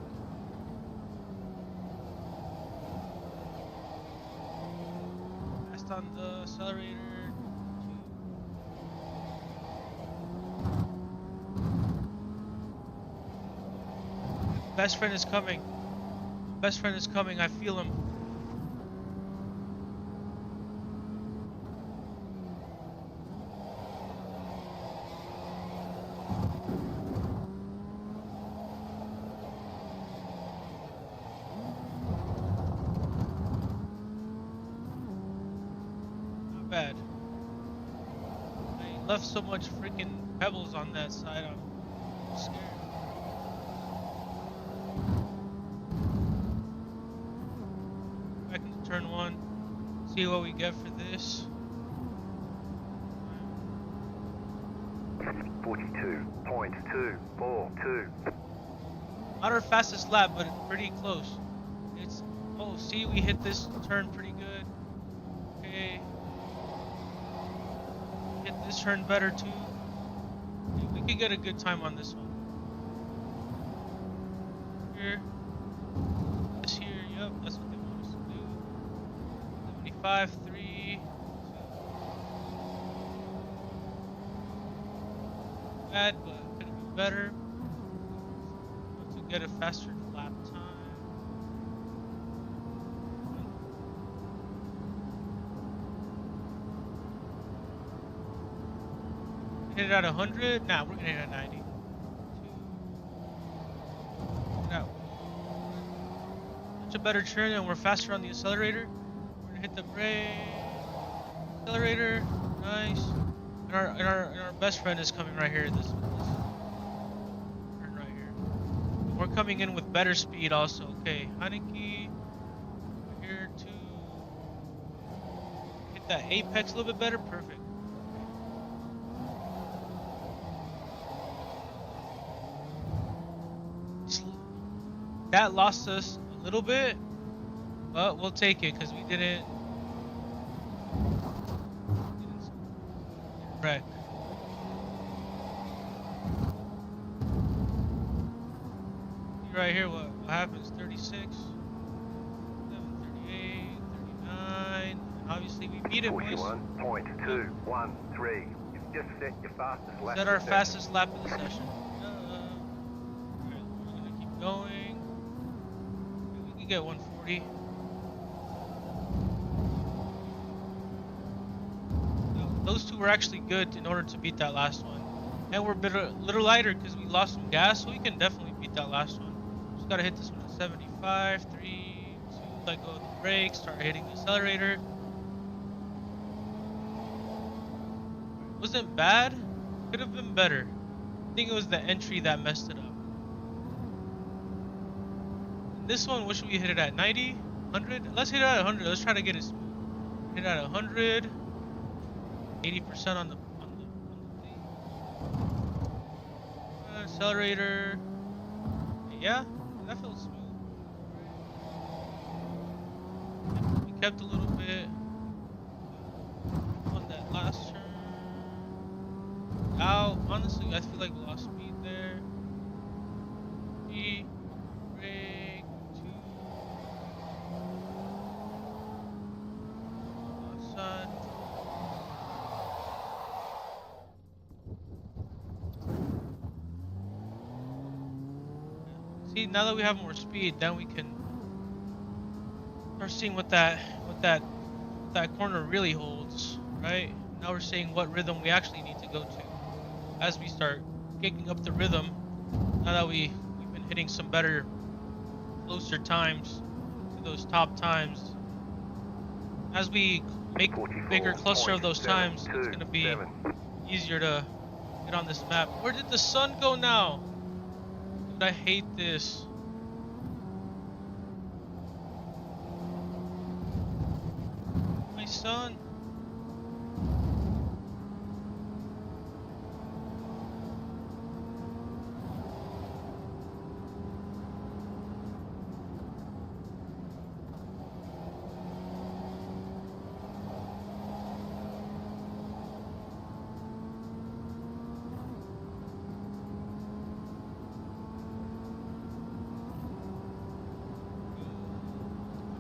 Fast on the accelerator. Best friend is coming. Best friend is coming. I feel him. Bad. I left so much freaking pebbles on that side. I'm scared. Back into turn 1. See what we get for this. 42.242. Not our fastest lap, but pretty close. It's, oh, see, we hit this turn pretty good. Okay. Hit this turn better too. Okay, we could get a good time on this one. Here. This here, yep, that's what they want us to do. 75, 3, 2. Bad, but could have been better. To get a faster lap time. Hit it at 100? Nah, we're gonna hit it at 90. No. Such a better turn, and we're faster on the accelerator. We're gonna hit the brake. Accelerator, nice. And our best friend is coming right here. This turn right here. We're coming in with better speed also. Okay, Heineke. Here to hit that apex a little bit better. Perfect. That lost us a little bit, but we'll take it because we didn't wreck. Right here, what happens? 36, 38, 39. Obviously, we beat it, boys. 41.213. You've just set your fastest lap. Set our fastest lap of the session. We're gonna keep going. We can get 140. Those two were actually good in order to beat that last one. And we're a little lighter because we lost some gas, so we can definitely beat that last one. Just gotta hit this one at 75, 3, 2, let go of the brake, start hitting the accelerator. Wasn't bad, could have been better. I think it was the entry that messed it up. This one, what should we hit it at? 90? 100? Let's hit it at 100. Let's try to get it smooth. Hit it at 100. 80% on the thing. Accelerator. Yeah, that felt smooth. We kept a little bit on that last turn. Out. Honestly, I feel like we lost speed there. Brake. 2. Outside. See, now that we have more speed, then we can start seeing what that corner really holds, right? Now we're seeing what rhythm we actually need to go to. As we start kicking up the rhythm, now that we've been hitting some better, closer times to those top times. As we make bigger cluster of those times, it's gonna be easier to get on this map. Where did the sun go now? Dude, I hate this. My son.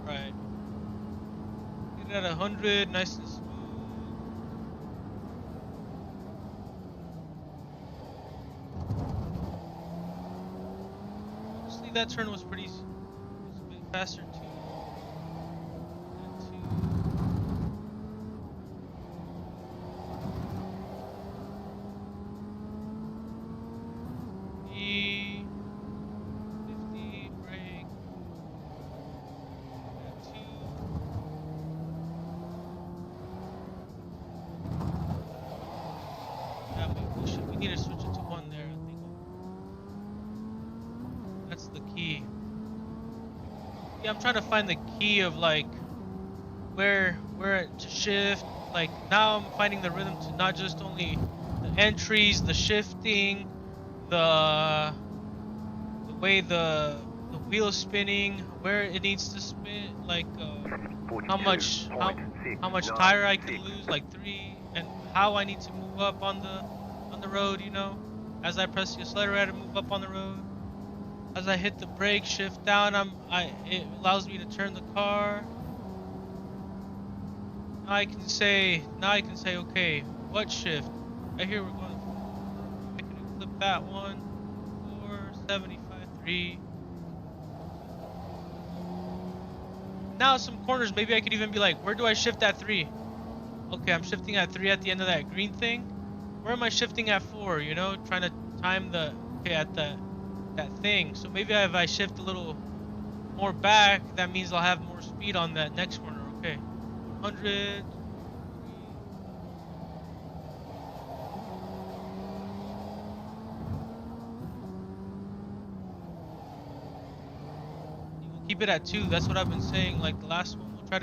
Right. Get it at 100, nice and smooth. Honestly, that turn was pretty, was a bit faster too. We need to switch it to 1 there, I think. That's the key. Yeah, I'm trying to find the key of like where to shift. Like now I'm finding the rhythm to not just only entries, the shifting, the way the wheel's spinning, where it needs to spin, like how much tire I can lose, like 3, and how I need to move up on the road, you know, as I press the accelerator to move up on the road. As I hit the brake, shift down, it allows me to turn the car. Now I can say, okay, what shift? Right here we're going 4. I can clip that one. 4, 75, 3. Now some corners, maybe I could even be like, where do I shift at 3? Okay, I'm shifting at 3 at the end of that green thing. Where am I shifting at 4? You know, trying to time at that thing. So maybe if I shift a little more back, that means I'll have more speed on that next corner. Okay, 100, 3. We'll keep it at 2. That's what I've been saying. Like the last one, we'll try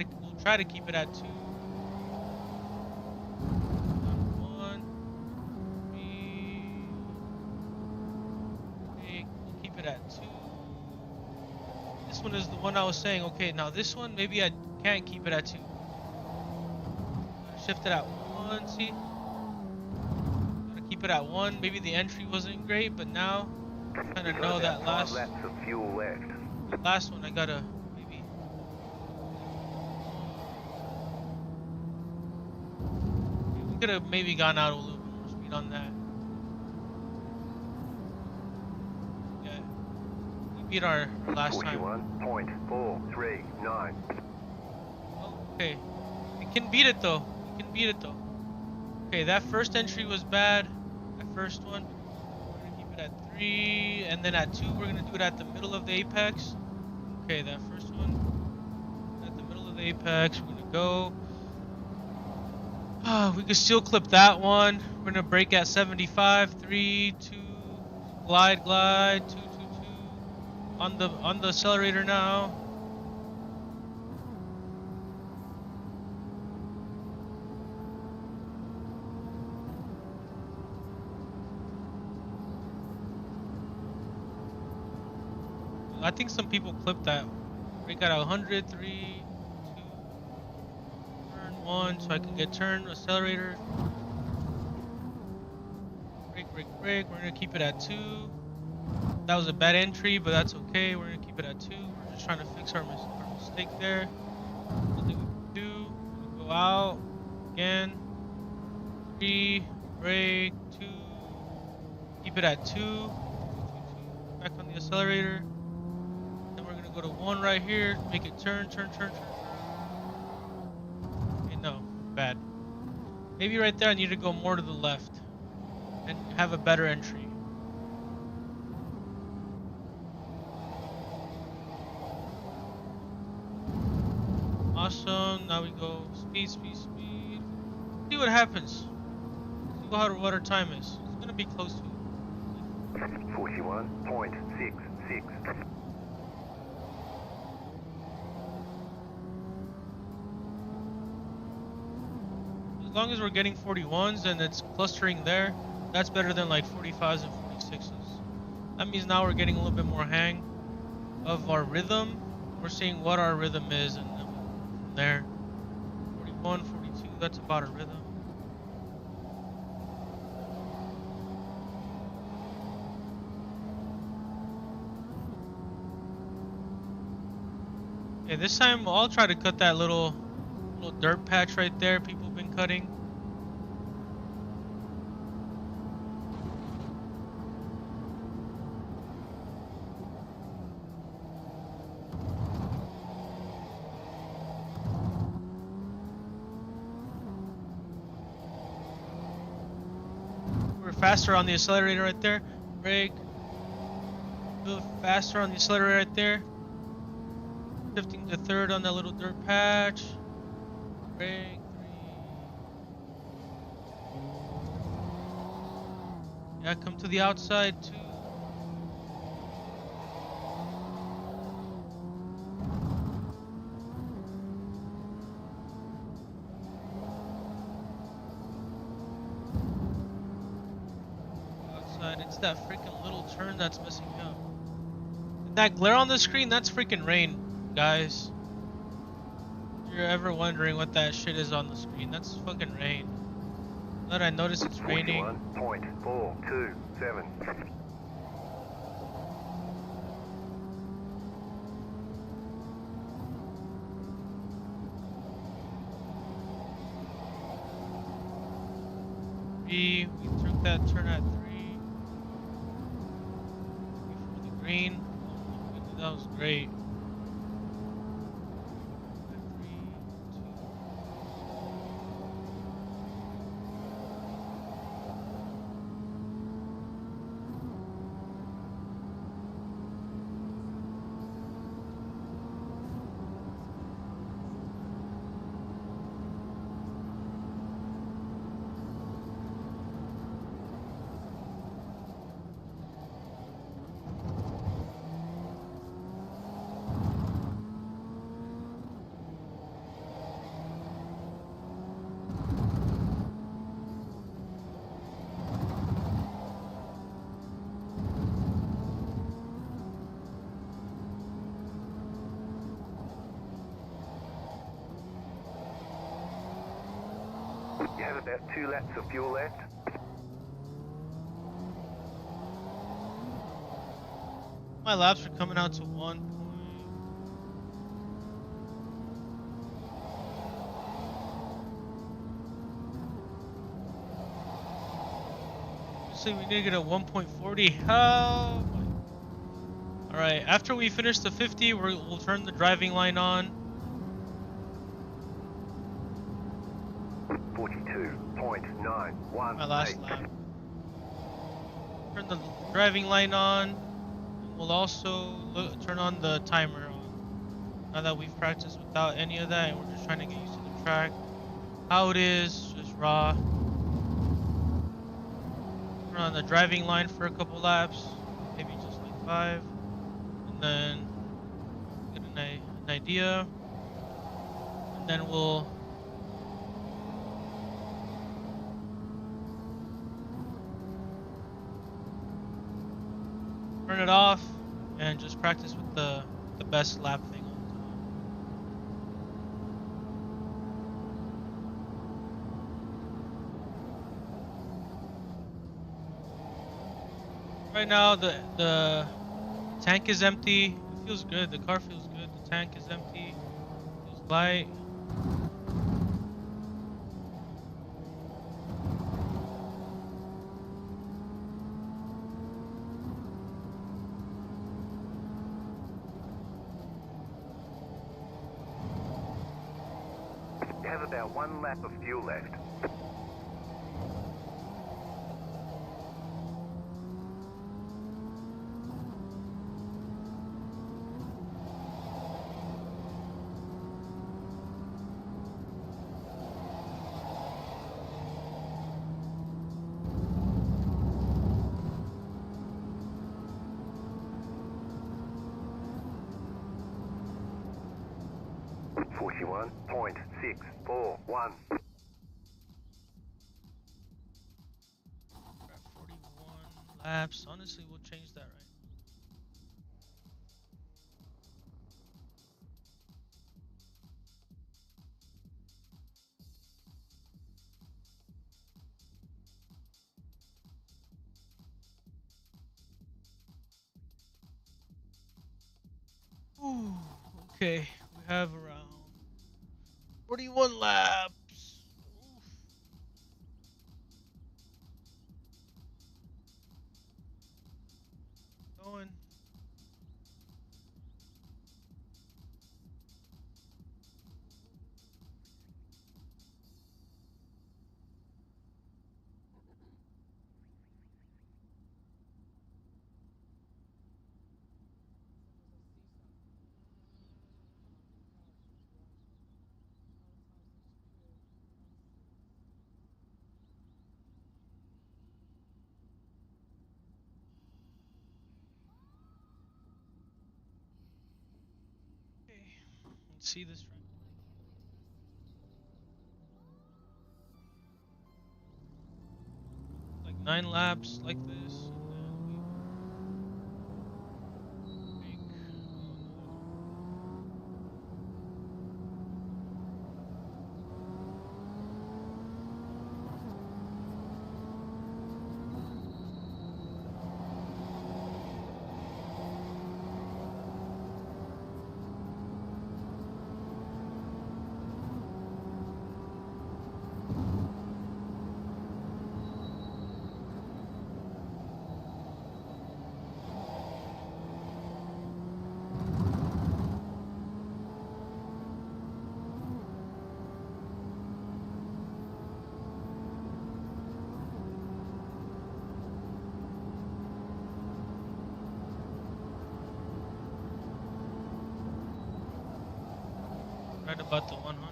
to keep it at 2. 1, 3. Okay, we'll keep it at 2. This one is the one I was saying. Okay, now this one maybe I can't keep it at 2. Shift it at 1. See, gotta keep it at 1. Maybe the entry wasn't great, but now I kind of know that last one I gotta maybe. We could have maybe gone out a little bit more speed on that. Yeah, we beat our last time. 41.439. Okay, we can beat it though. Okay, that first entry was bad. That first one. We're gonna keep it at 3, and then at 2 we're gonna do it at the middle of the apex. Okay, that first one at the middle of the apex. We're gonna go. We could still clip that one. We're gonna brake at 75. 3, 2, glide, 2, 2, 2. On the accelerator now. I think some people clip that. Brake at 100, 3, 2, turn 1, so I can get turn, accelerator. Brake. We're gonna keep it at 2. That was a bad entry, but that's okay. We're gonna keep it at 2. We're just trying to fix our mistake there. Nothing we can do. We're gonna go out again. 3, brake, 2. Keep it at 2. 2, 2. Back on the accelerator. Go to 1 right here, make it turn. Okay, no, bad. Maybe right there I need to go more to the left and have a better entry. Awesome, now we go speed. See what happens. See what our time is. It's gonna be close to it. 41.66. As long as we're getting 41s and it's clustering there, that's better than like 45s and 46s. That means now we're getting a little bit more hang of our rhythm. We're seeing what our rhythm is, and then from there, 41, 42, that's about our rhythm. Okay, this time I'll try to cut that little dirt patch right there people have been cutting. We're faster on the accelerator right there. Brake. A little faster on the accelerator right there. Shifting to 3rd on that little dirt patch. Brake, 3. Yeah, come to the outside, 2. It's that freaking little turn that's messing me up. That glare on the screen, that's freaking rain, guys. If you're ever wondering what that shit is on the screen, that's fucking rain. Now that I notice it's raining. 41.427. We took that turn at 3 before the green. Oh my goodness, that was great. Three, two. You have about 2 laps of fuel left. My laps are coming out to 1 point. Obviously, we need to get a 1.40. Oh my. Alright, after we finish the 50, we'll turn the driving line on. 42.918. My last lap. Turn the driving line on. We'll also turn on the timer on. Now that we've practiced without any of that and we're just trying to get used to the track. How it is, just raw. Turn on the driving line for a couple laps. Maybe just like 5. And then get an idea. And then we'll turn it off and just practice with the best lap thing all the time. Right now the tank is empty. It feels good. The car feels good. The tank is empty. It feels light. You have about 1 lap of fuel left. .641. 41 laps. Honestly, we'll change that right. Ooh, okay, we have around 41 laps. Oof. Going. Okay, let's see this right. Like 9 laps like this. And then Right about the 100.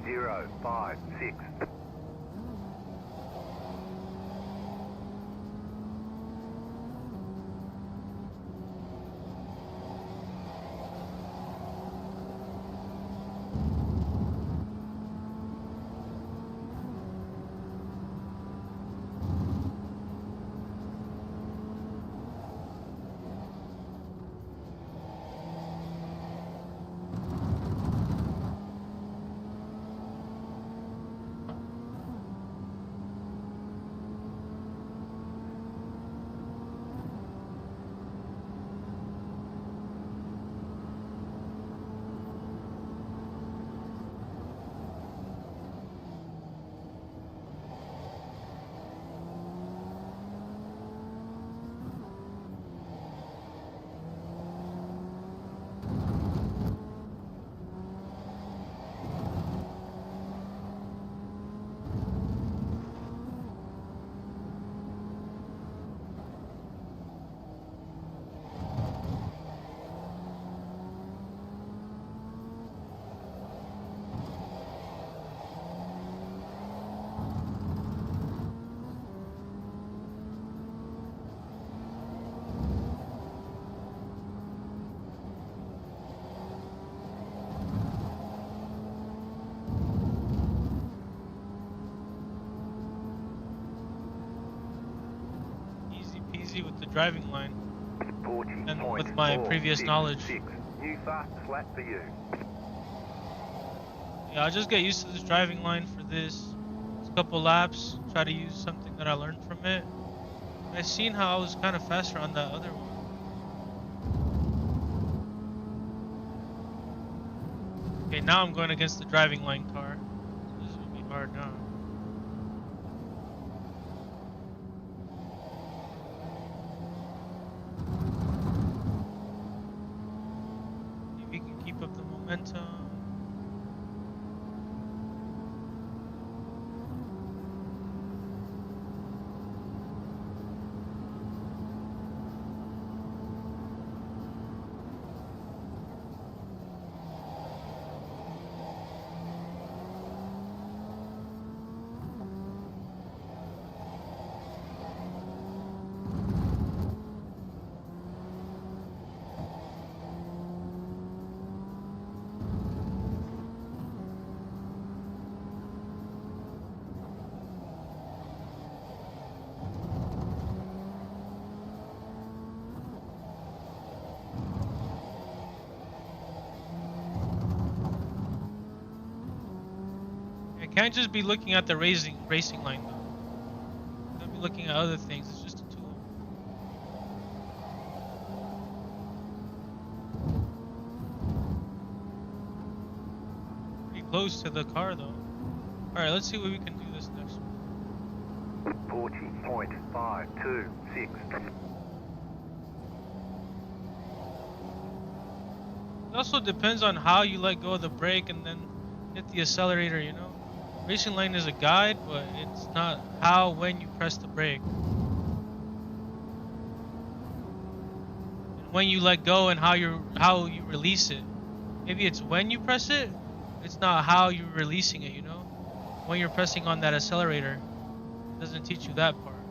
.056. Easy peasy with the driving line. 40.466. And with my previous knowledge. New fastest lap for you. Yeah, I'll just get used to this driving line for this couple laps. Try to use something that I learned from it. I seen how I was kind of faster on that other one. Okay, now I'm going against the driving line car. So this is gonna be hard now. If we can keep up the momentum. I can't just be looking at the racing line though. I'll be looking at other things. It's just a tool. Pretty close to the car though. Alright, let's see what we can do this next one. 40.526. It also depends on how you let go of the brake and then hit the accelerator, you know? Racing line is a guide, but it's not how, when you press the brake. And when you let go and how you release it. Maybe it's when you press it, it's not how you're releasing it, you know? When you're pressing on that accelerator, it doesn't teach you that part.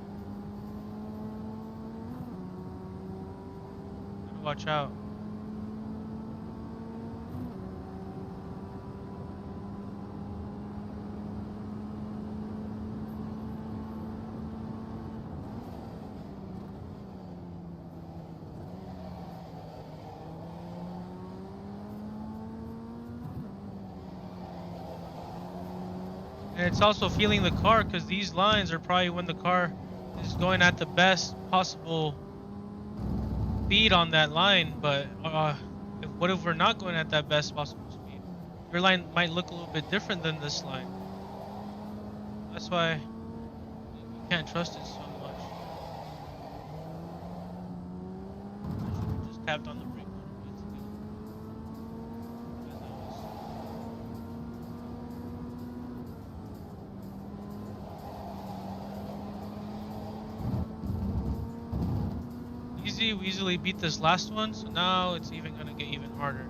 Gotta watch out. And it's also feeling the car, because these lines are probably when the car is going at the best possible speed on that line. But what if we're not going at that best possible speed? Your line might look a little bit different than this line. That's why you can't trust it so much. I should have just tapped on the brake quite a bit to get as I was. Easy, we easily beat this last one, so now it's even gonna get even harder.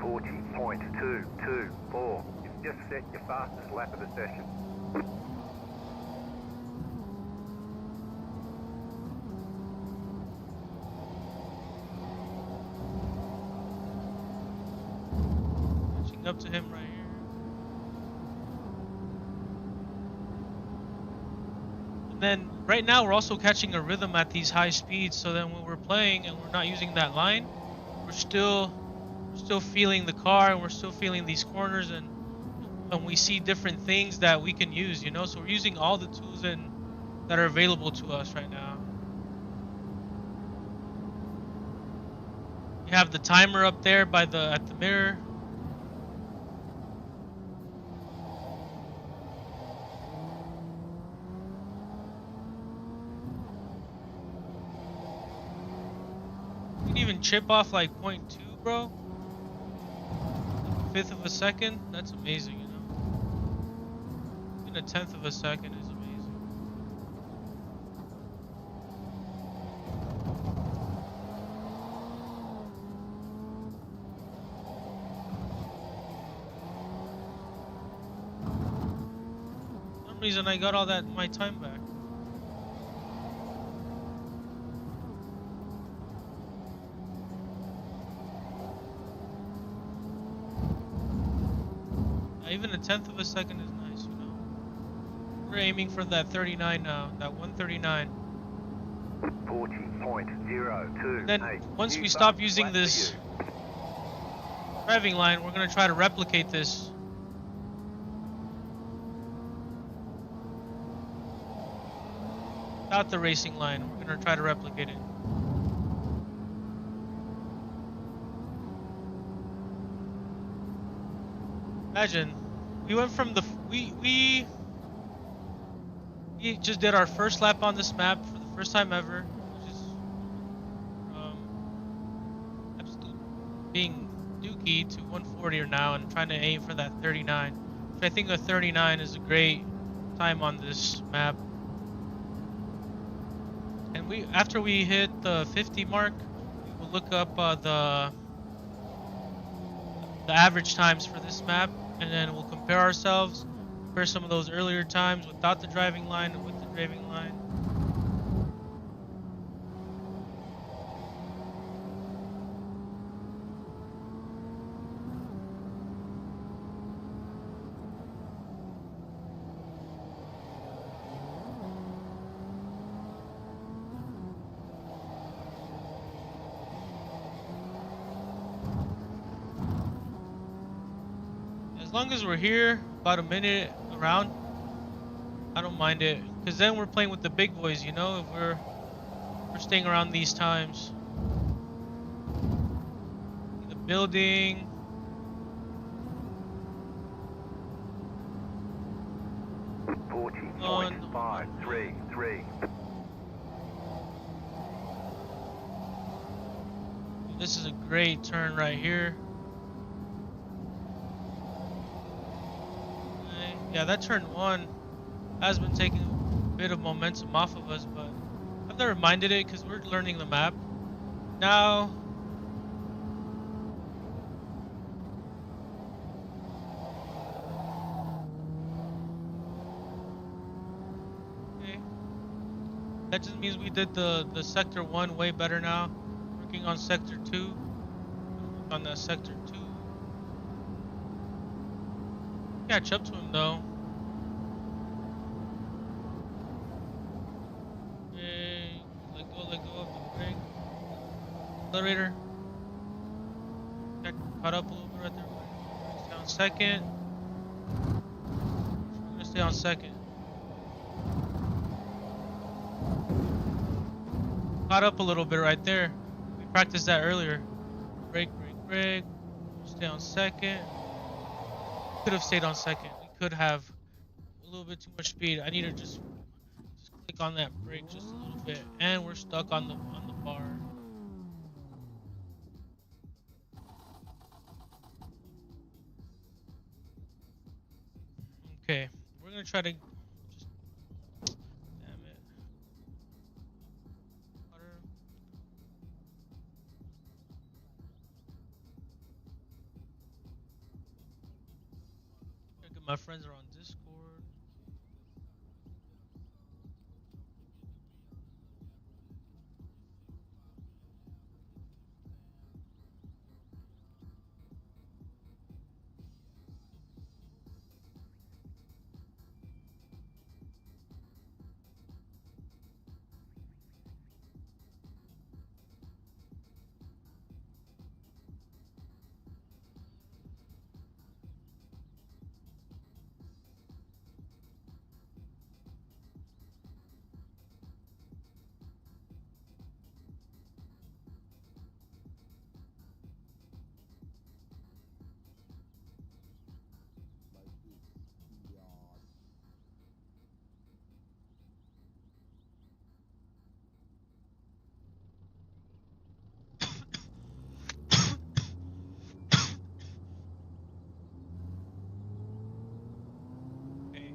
40.224. You've just set your fastest lap of the session. Catching up to him right here. And then right now we're also catching a rhythm at these high speeds, so then when we're playing and we're not using that line, we're still feeling the car, and we're still feeling these corners, and we see different things that we can use, you know. So we're using all the tools that are available to us right now. You have the timer up there at the mirror. You can even chip off like 0.2, bro. Fifth of a second. That's amazing, you know. Even a tenth of a second is amazing. For some reason I got all that my time back. Even a tenth of a second is nice, you know. We're aiming for that 39 now, that 139. 40.028. And then once we stop using this driving line, we're gonna try to replicate this. Without the racing line, we're gonna try to replicate it. Imagine, we went from the we just did our first lap on this map for the first time ever, which is absolute being dookie to 140 now and trying to aim for that 39. Which I think a 39 is a great time on this map. And after we hit the 50 mark, we will look up the average times for this map, and then we'll compare ourselves, compare some of those earlier times without the driving line and with the driving line. As long as we're here about a minute around, I don't mind it, because then we're playing with the big boys, you know. If we're staying around these times, the building. On 40.533. This is a great turn right here. Yeah, that turn one has been taking a bit of momentum off of us, but I've never minded it because we're learning the map. Now, okay, that just means we did the sector 1 way better now. Working on sector 2, on that sector 2. Catch up to him though. Okay, let go of the brake. Accelerator. Got caught up a little bit right there. Brakes down second. We're gonna stay on second. Caught up a little bit right there. We practiced that earlier. Brake, brake, brake. Stay on second. Could have stayed on second. We could have a little bit too much speed. I need to just click on that brake just a little bit, and we're stuck on the bar. Okay, we're gonna try to just damn it. Water. My friends are on Discord. Okay.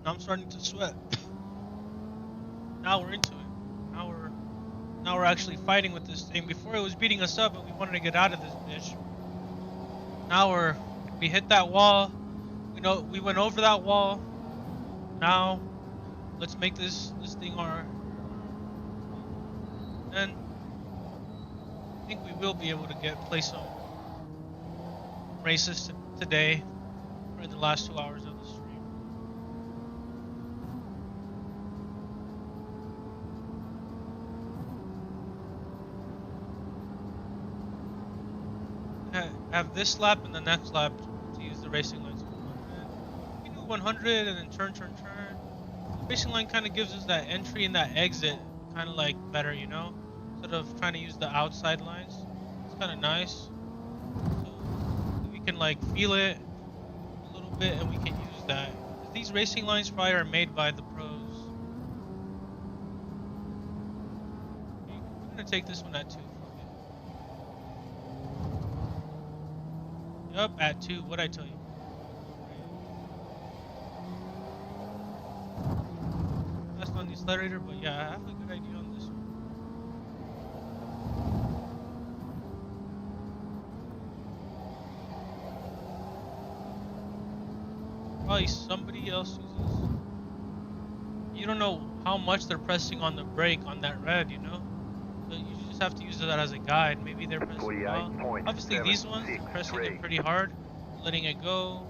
Now I'm starting to sweat. Now we're into it. Now we're actually fighting with this thing. Before it was beating us up and we wanted to get out of this bitch. Now we hit that wall. We went over that wall. Now let's make this thing our, and I think we will be able to play some races today or in the last 2 hours of the stream. Have this lap and the next lap to use the racing line. So we can do 100 and then turn. The racing line kind of gives us that entry and that exit kind of like better, you know? Instead of trying to use the outside lines. It's kind of nice. So we can like feel it a little bit and we can use that. These racing lines probably are made by the pros. I'm gonna take this one at 2. Yup, at 2. What'd I tell you? That's on the accelerator, but yeah, I have a good idea on this one. Probably somebody else uses. You don't know how much they're pressing on the brake on that red, you know? So you just have to use that as a guide. Maybe they're pressing well. Obviously these ones, they're pressing it pretty hard, letting it go.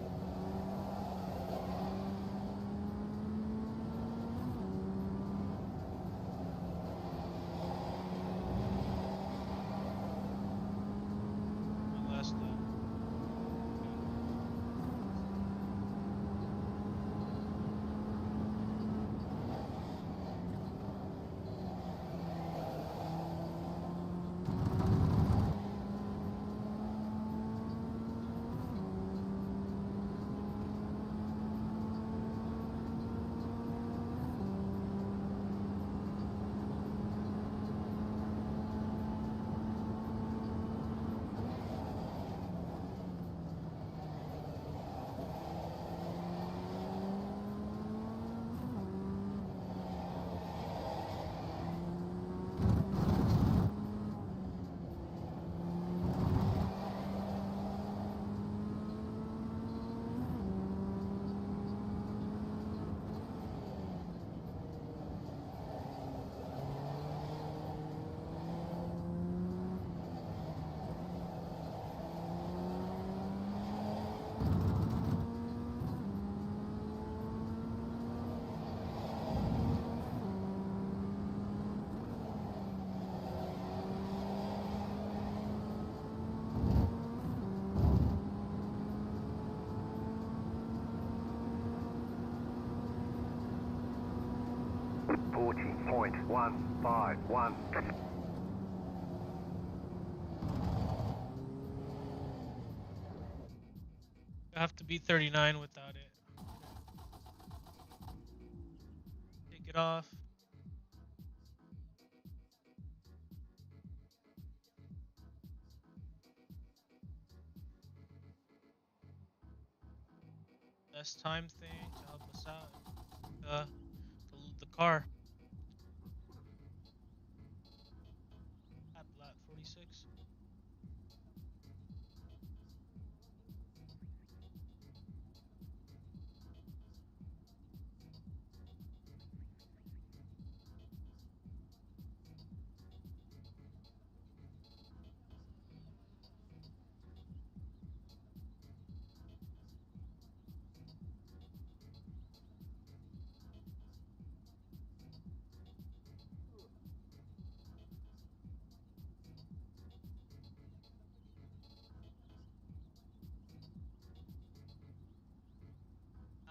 40.151. I have to be 39 without it. Take it off. Best time thing to help us out. The car. At Blat 46.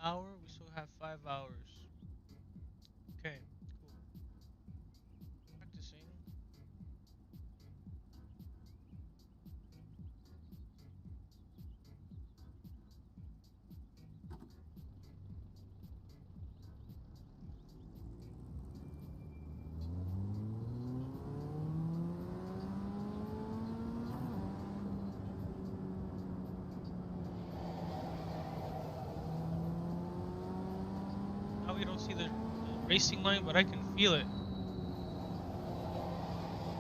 Hour. We still have 5 hours. Okay, cool. Practicing. Now we don't see the racing line, but I can feel it.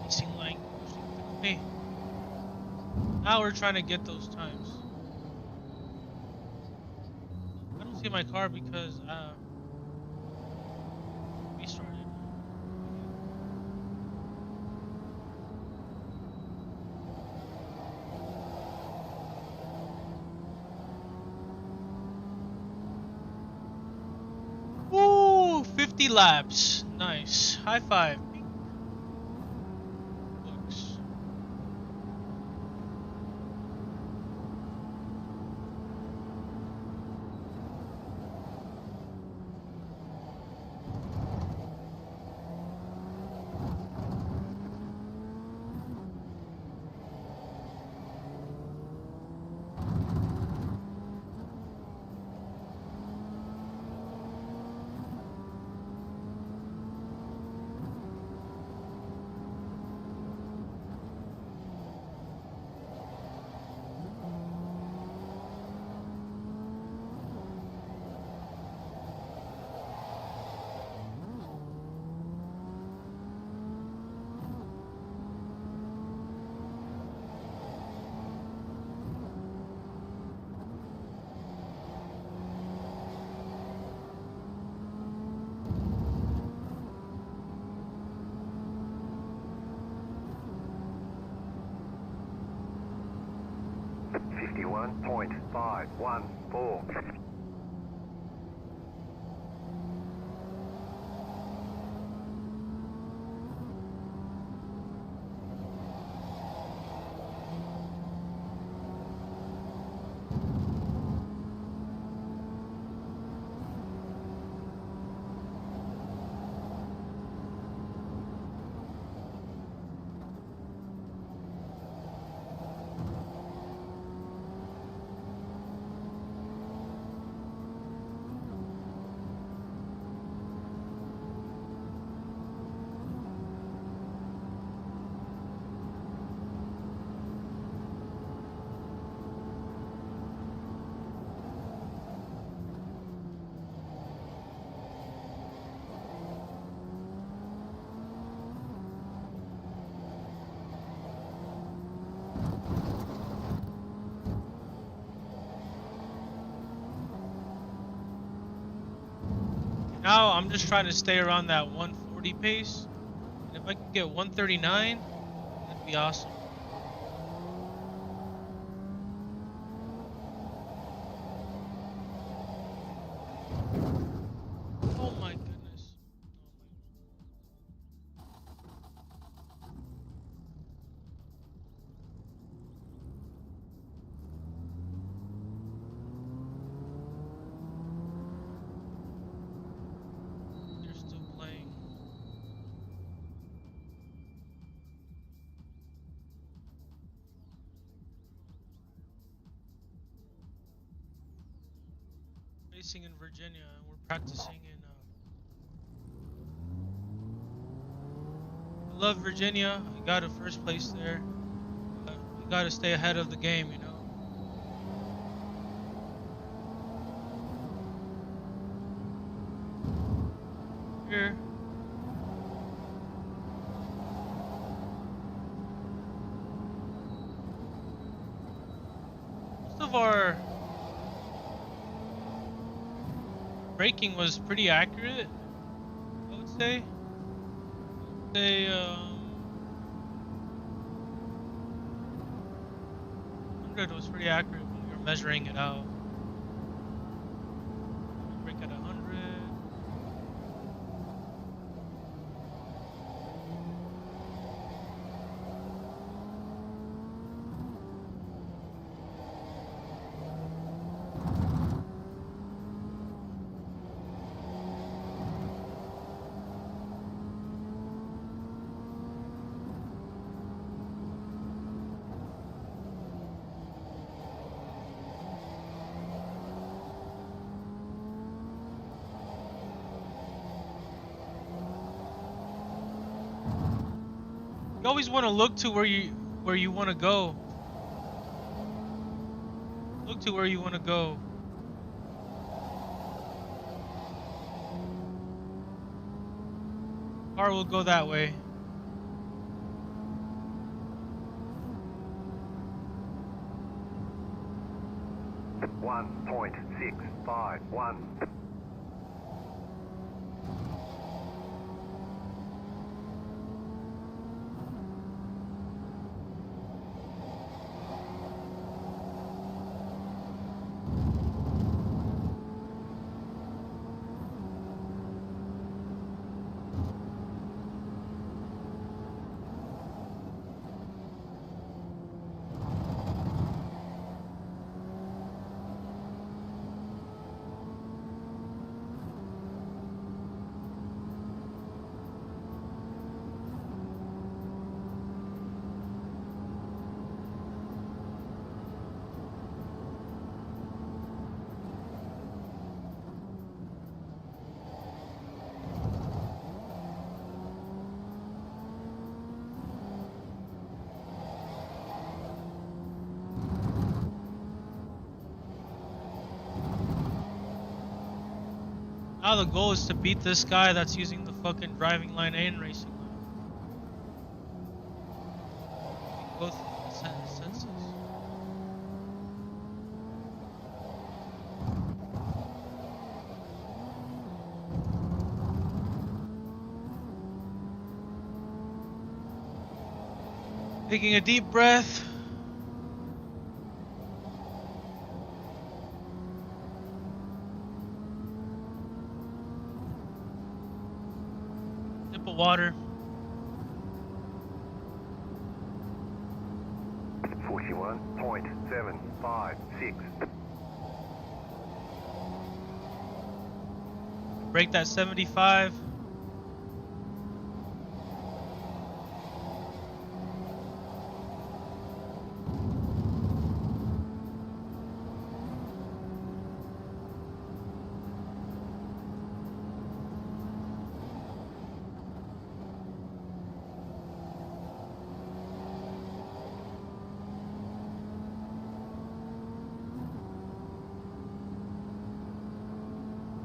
Racing line cruising through me. Now we're trying to get those times. I don't see my car because restarted. Woo! 50 laps. Nice. High five. Books. Fifty-one point 514. Now I'm just trying to stay around that 140 pace. And if I can get 139, that'd be awesome. Oh my goodness. They're still playing. racing in Virginia, and we're practicing in. I love Virginia. I got a first place there. You got to stay ahead of the game, you know. Here. Most of our braking was pretty accurate, I would say. 100 was pretty accurate when we were measuring it out. We brake at 100. You always want to look to where you want to go. Look to where you want to go. Car will go that way. .651. Now the goal is to beat this guy that's using the fucking driving line and racing line. Both senses. Taking a deep breath. Sip of water. 41.756. Break that 75.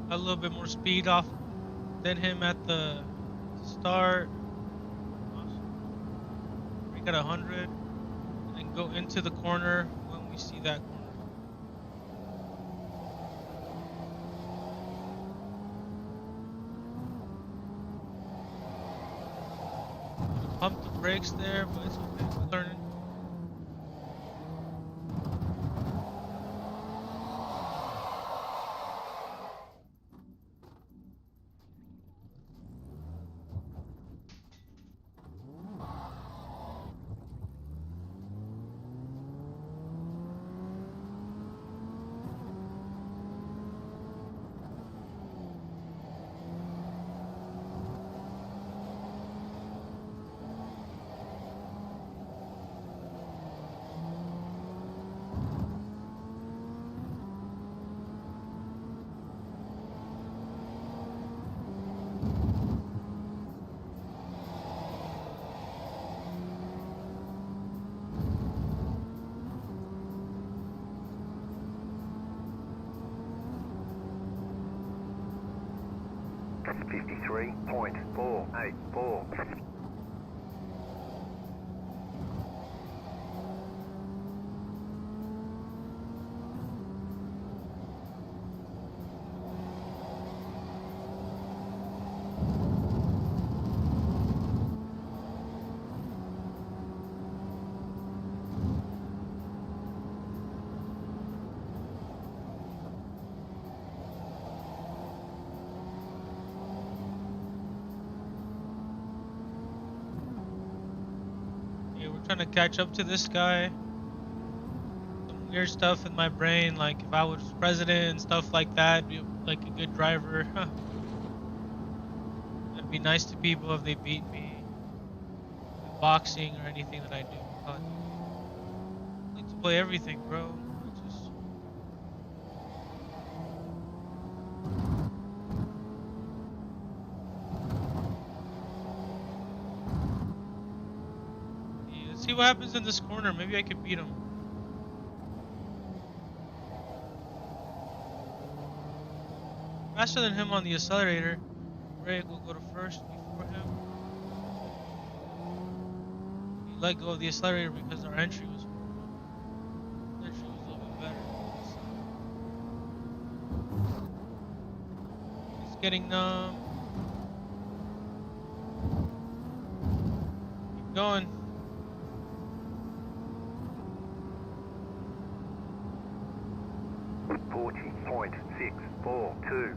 A little bit more speed off than him at the start. Break at 100 and then go into the corner when we see that corner. Pump the brakes there, but it's okay. We're learning. 53.484. Yeah, we're trying to catch up to this guy. Some weird stuff in my brain, like if I was president and stuff like that, be like a good driver. It'd be nice to people if they beat me in boxing or anything that I do. But I like to play everything, bro. I just yeah, let's see what happens in this corner. Maybe I could beat him. Faster than him on the accelerator. Ray will go to first before him. He let go of the accelerator because our entry was horrible. His entry was a little bit better on this side. He's getting numb. Keep going. Forty point six four two.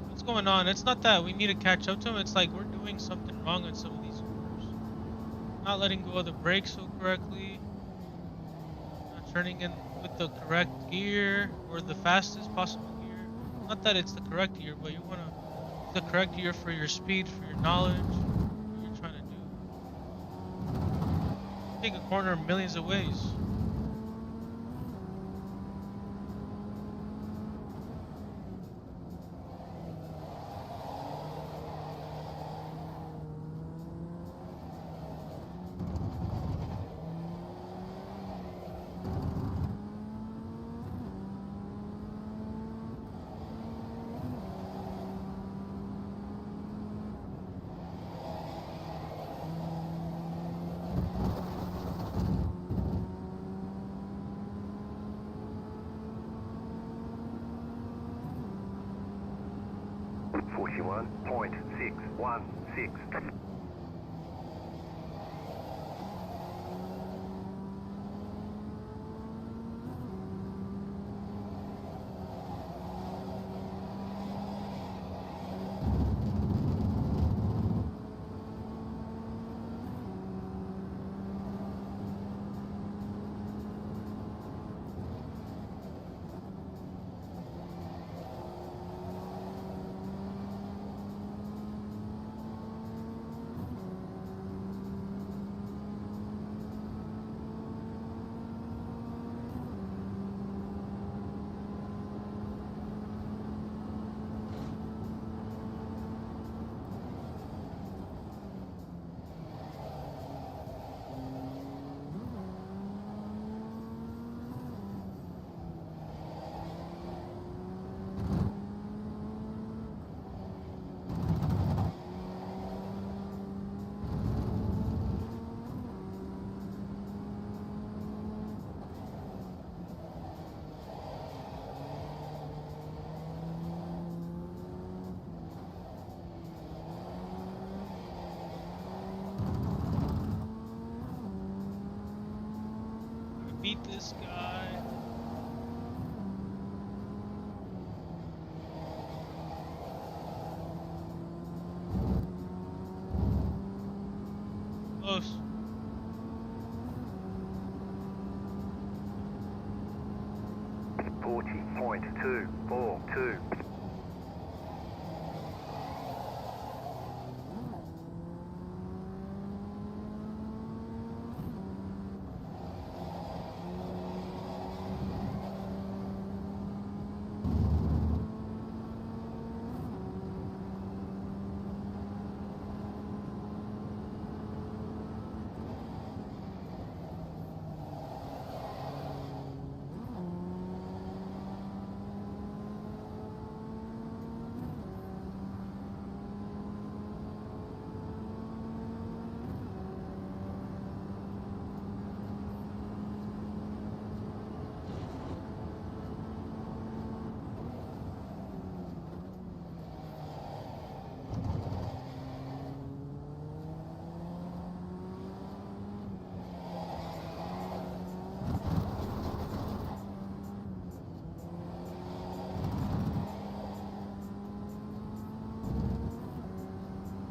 What's going on? It's not that we need to catch up to him. It's like we're doing something wrong on some of these corners. Not letting go of the brakes so correctly. Not turning in with the correct gear or the fastest possible gear. Not that it's the correct gear, but you want to the correct gear for your speed, for your knowledge, what you're trying to do. Take a corner millions of ways. Forty-one point six one six. Beat this guy. Close. .242.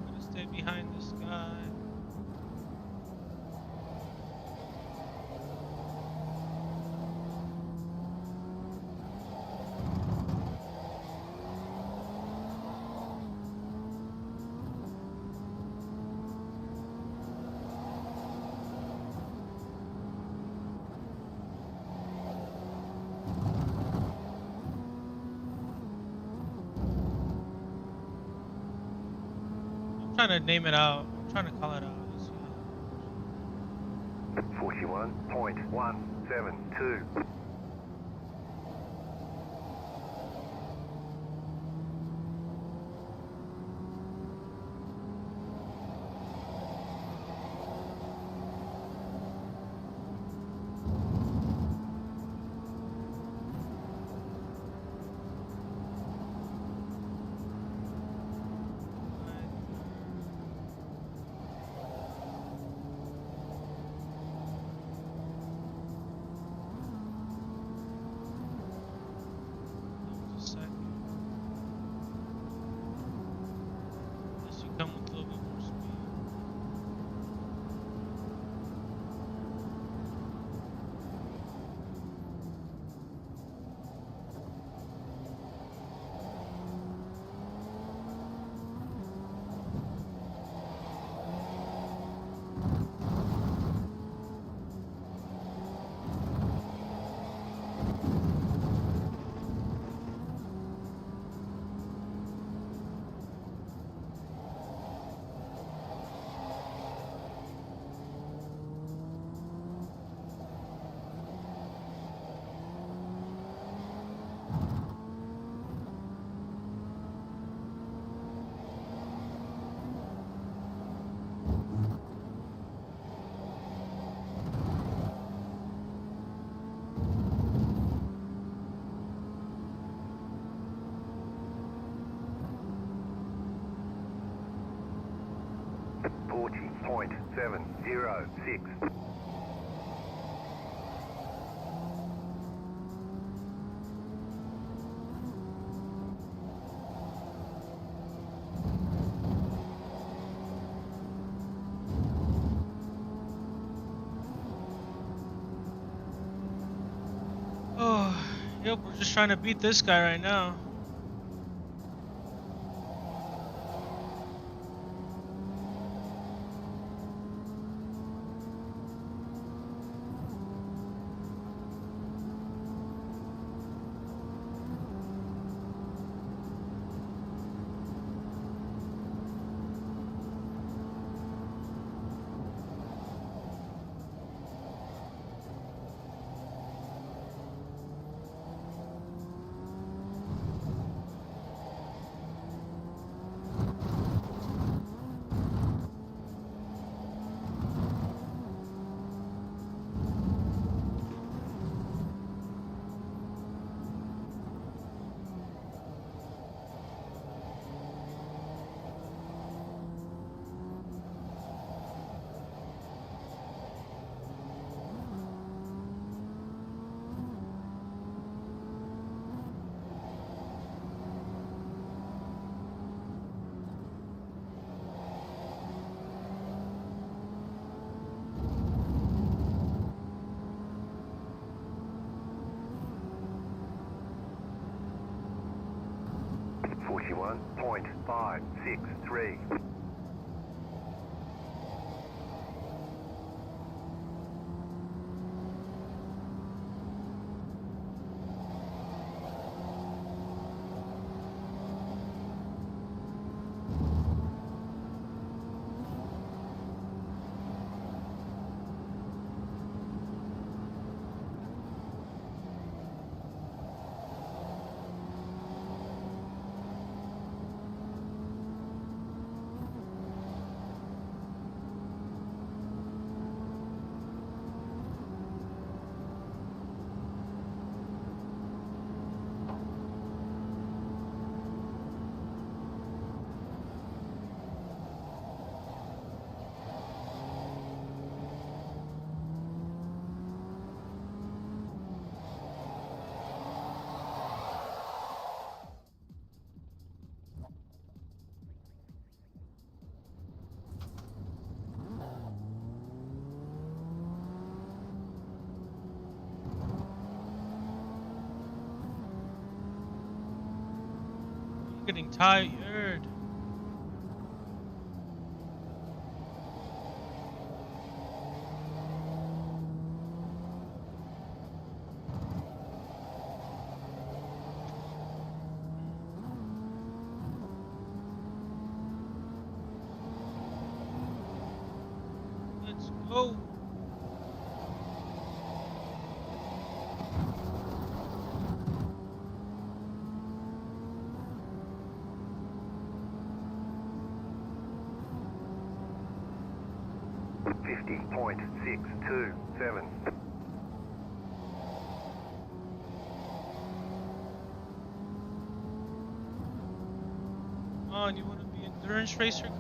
I'm gonna stay behind this guy. I'm trying to name it out. I'm trying to call it out. Let's see. 41.172. Just a second. Unless you come with a little bit more speed. .706. Oh, yep, we're just trying to beat this guy right now. 41.563. I'm getting tired. Let's go. .627. Come on, you want to be an endurance racer? Come on.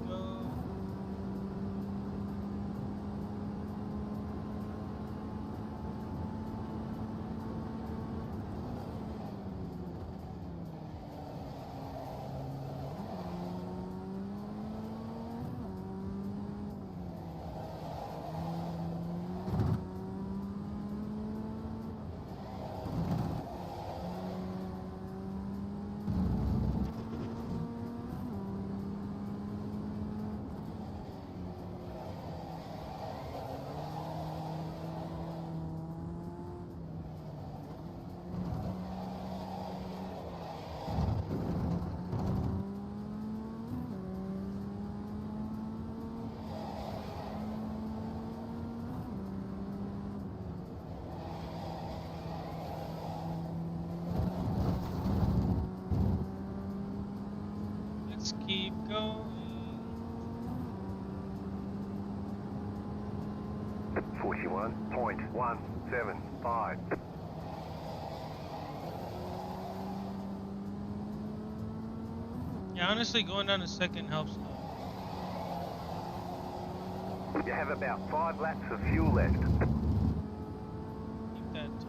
Go. Let's keep going. 41.175. Yeah, honestly, going down to second helps a lot. You have about 5 laps of fuel left. Keep that time.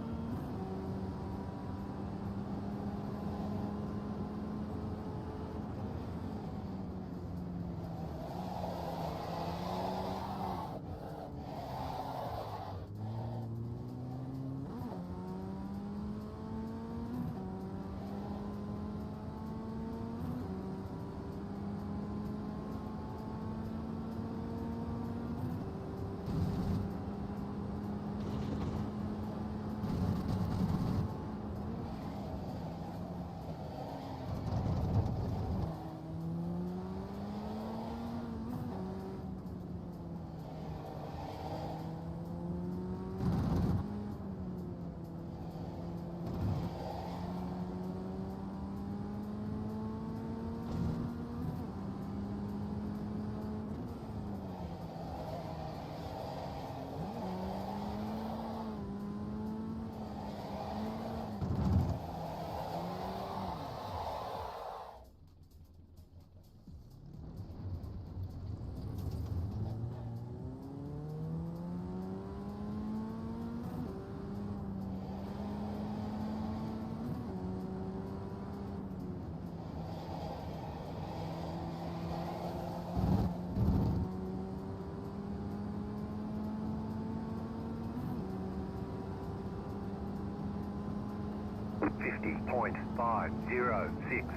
50.506.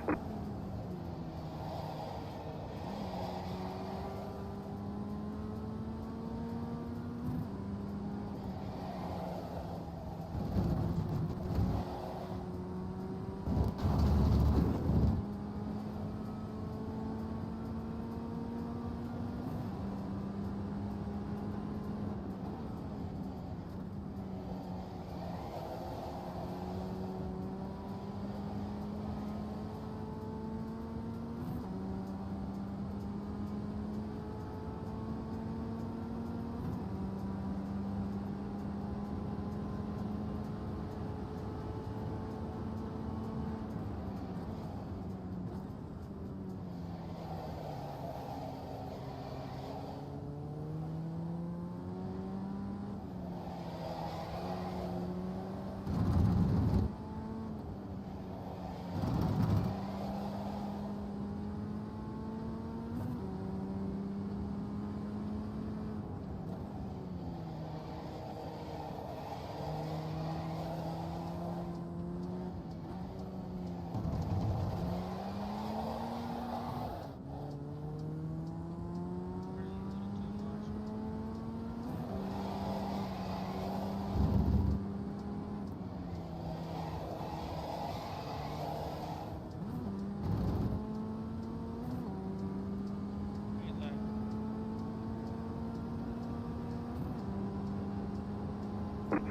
Green light.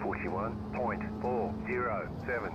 41.407.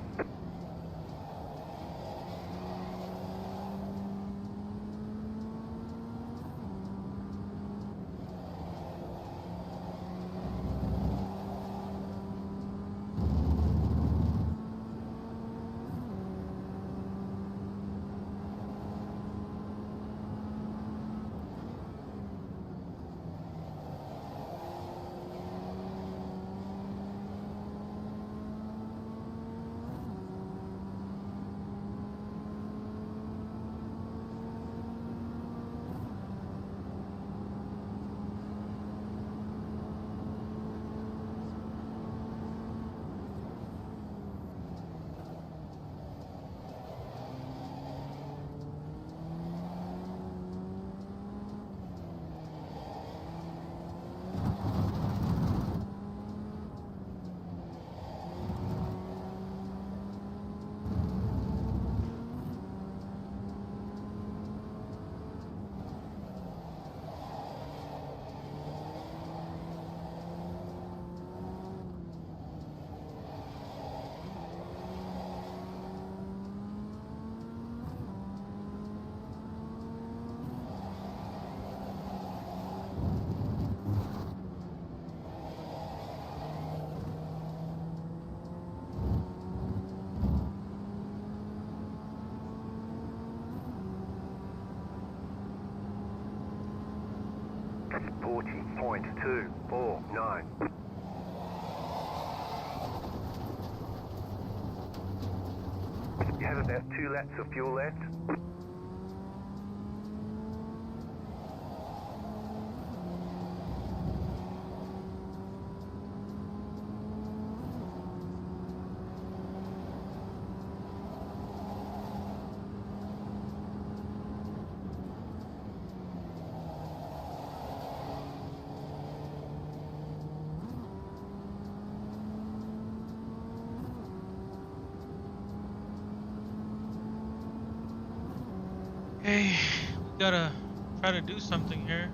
That's 40.249. You have about 2 laps of fuel left. Hey, we gotta try to do something here.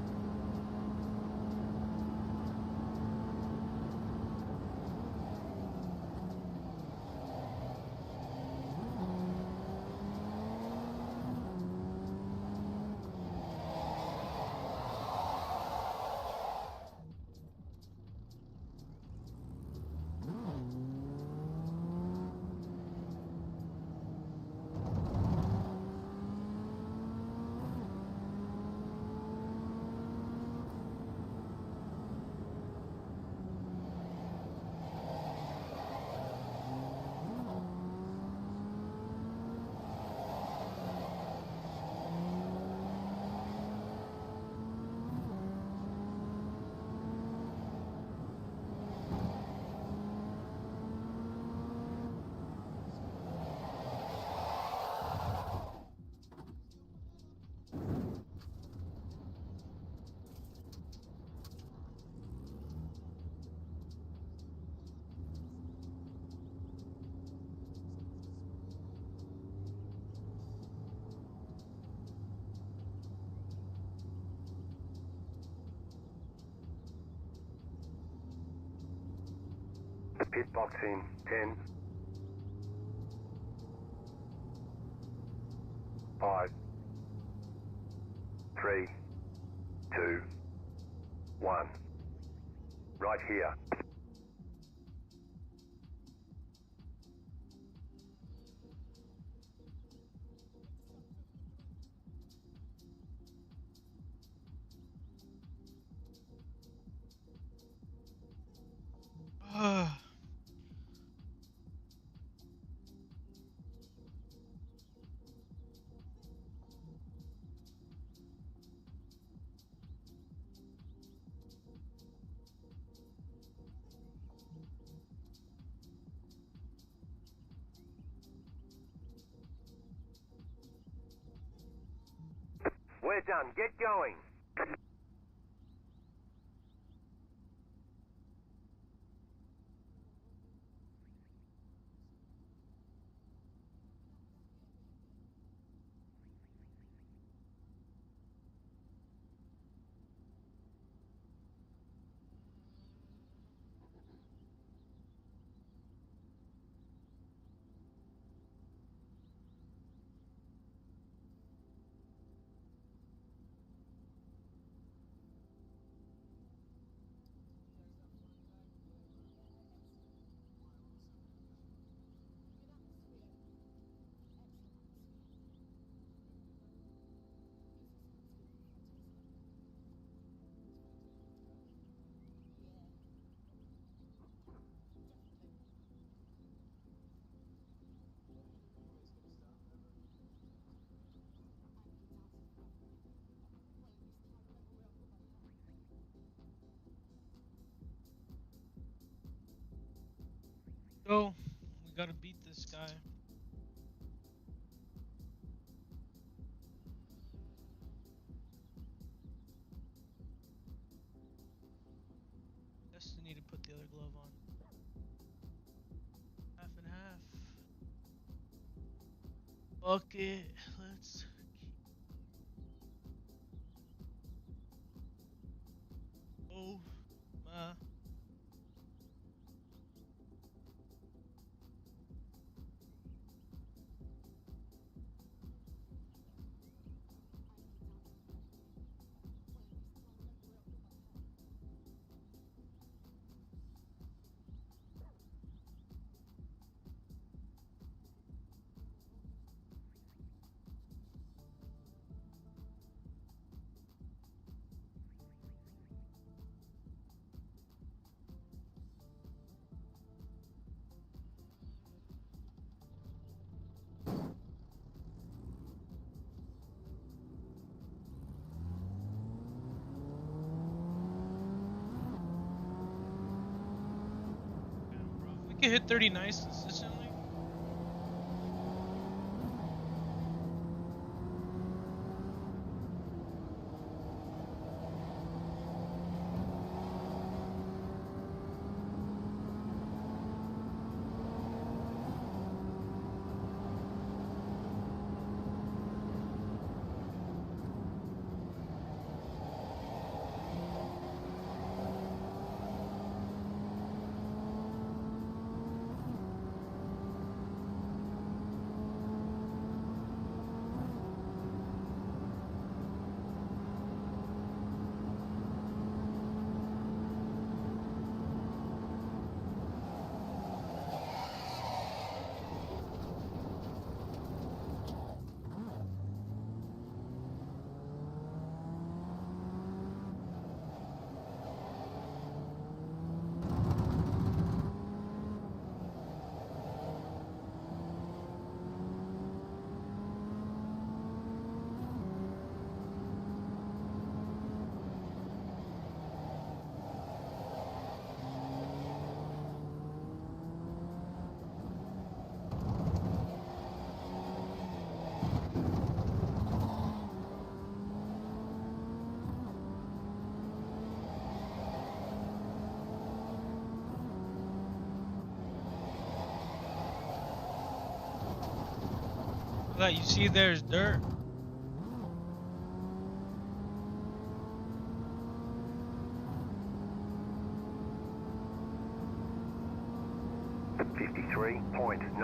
Pit box in 10, 5, 3, 2, 1. Right here. We're done. Get going. Go. We gotta beat this guy. Destiny to put the other glove on. Half and half. Fuck it. Let's. Oh my. We can hit 30 nice consistently. That you see there's dirt.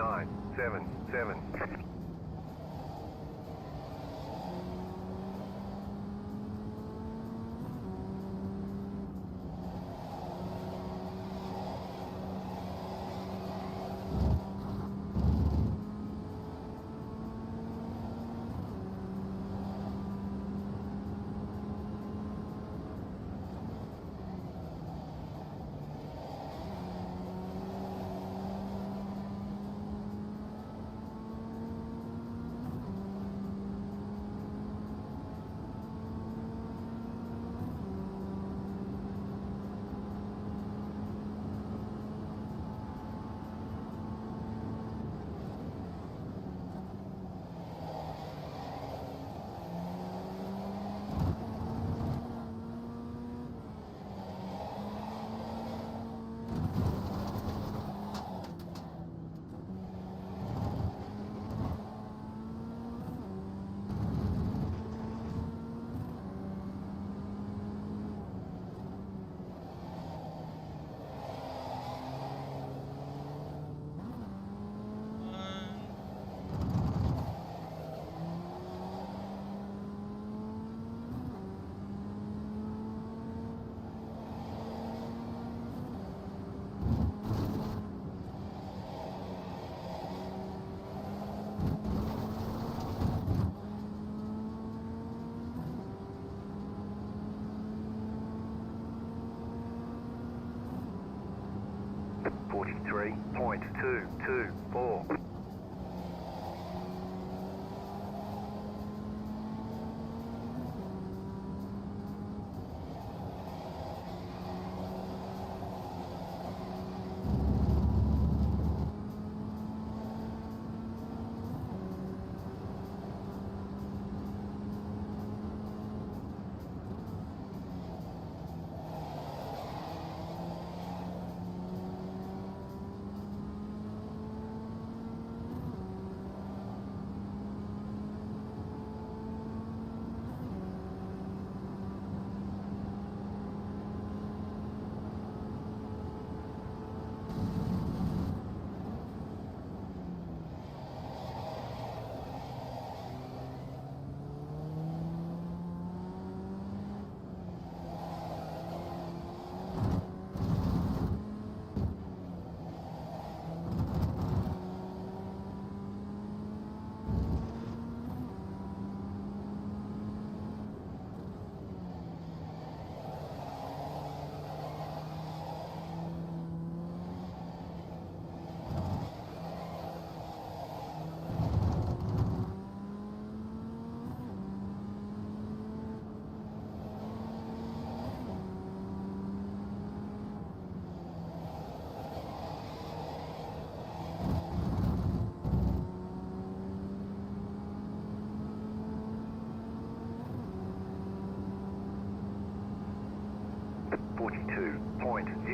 0977. .224. .09.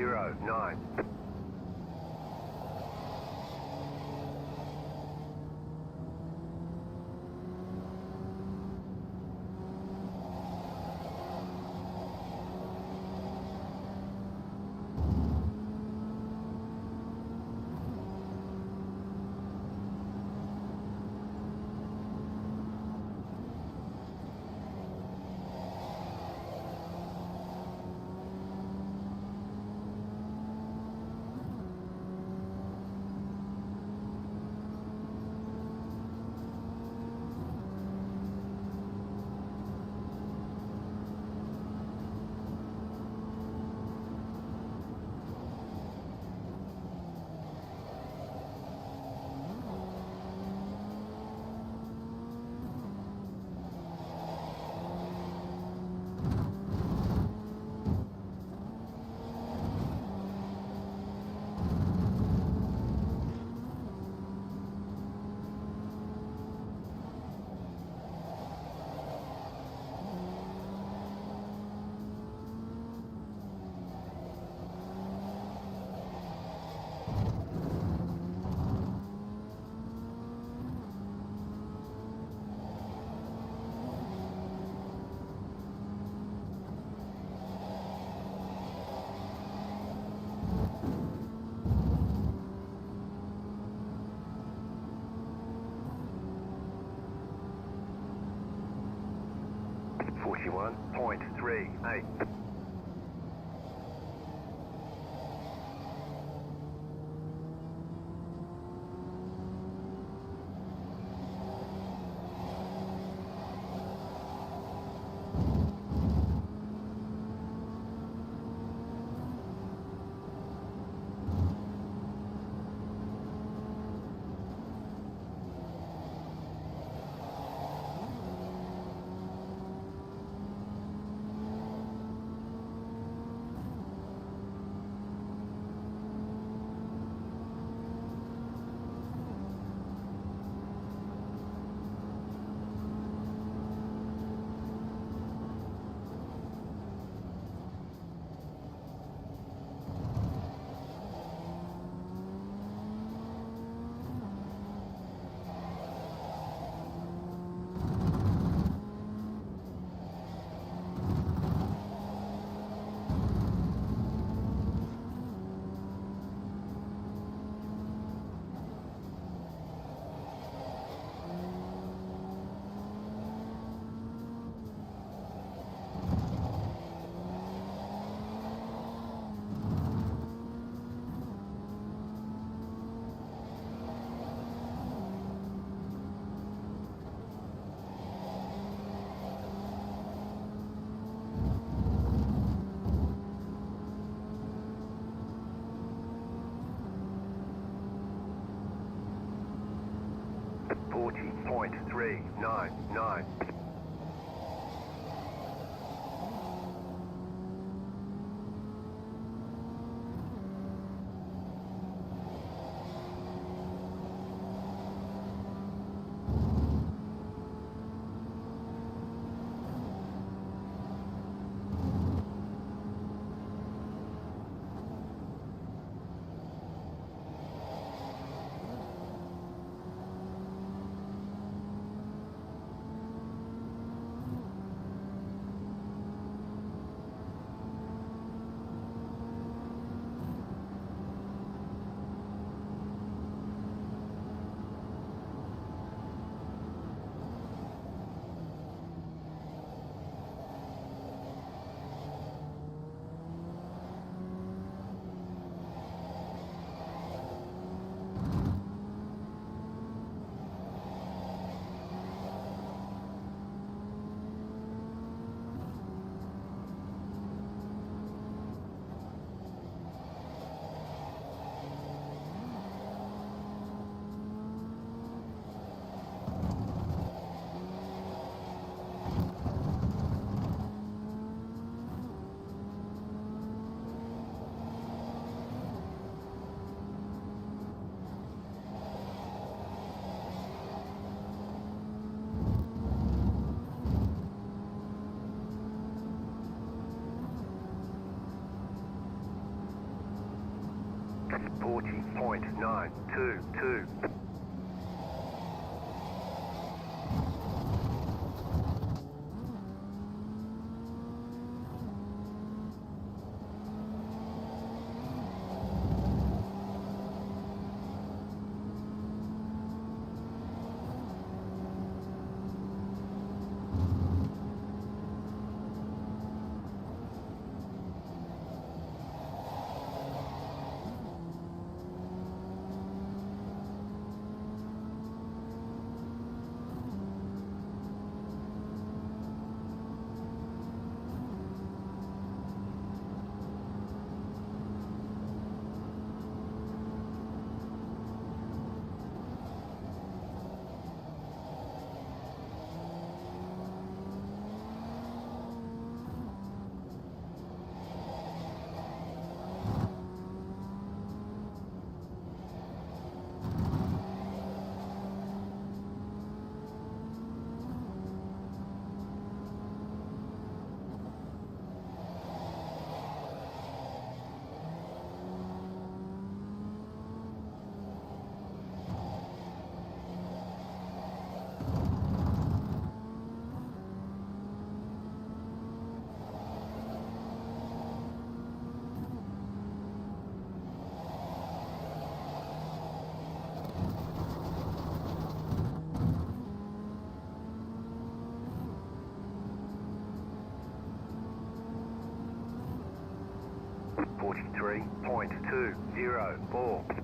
41.38. .399. .922. 43.204.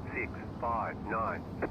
.659.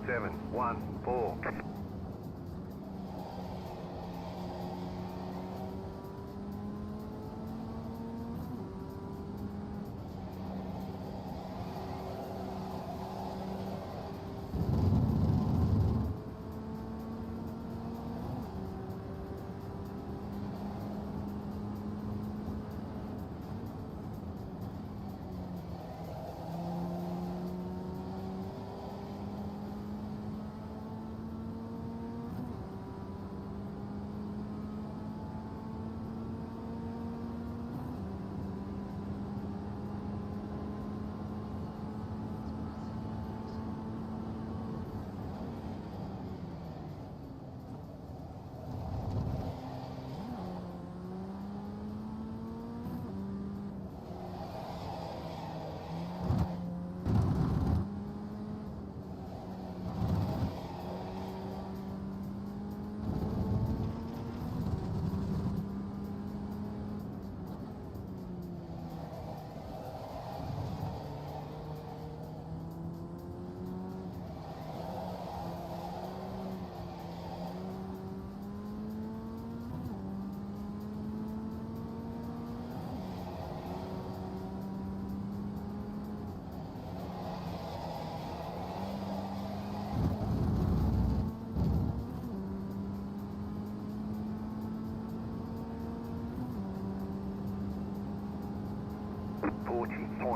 .714.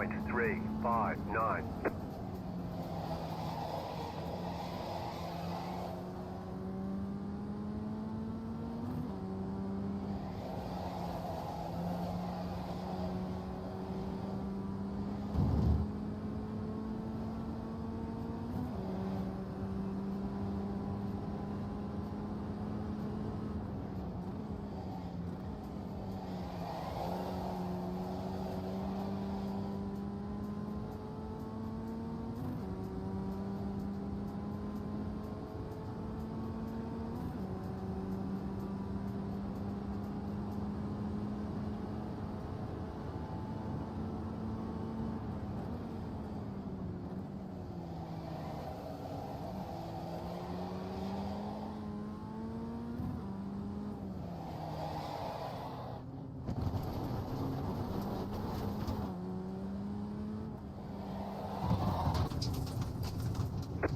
52.359.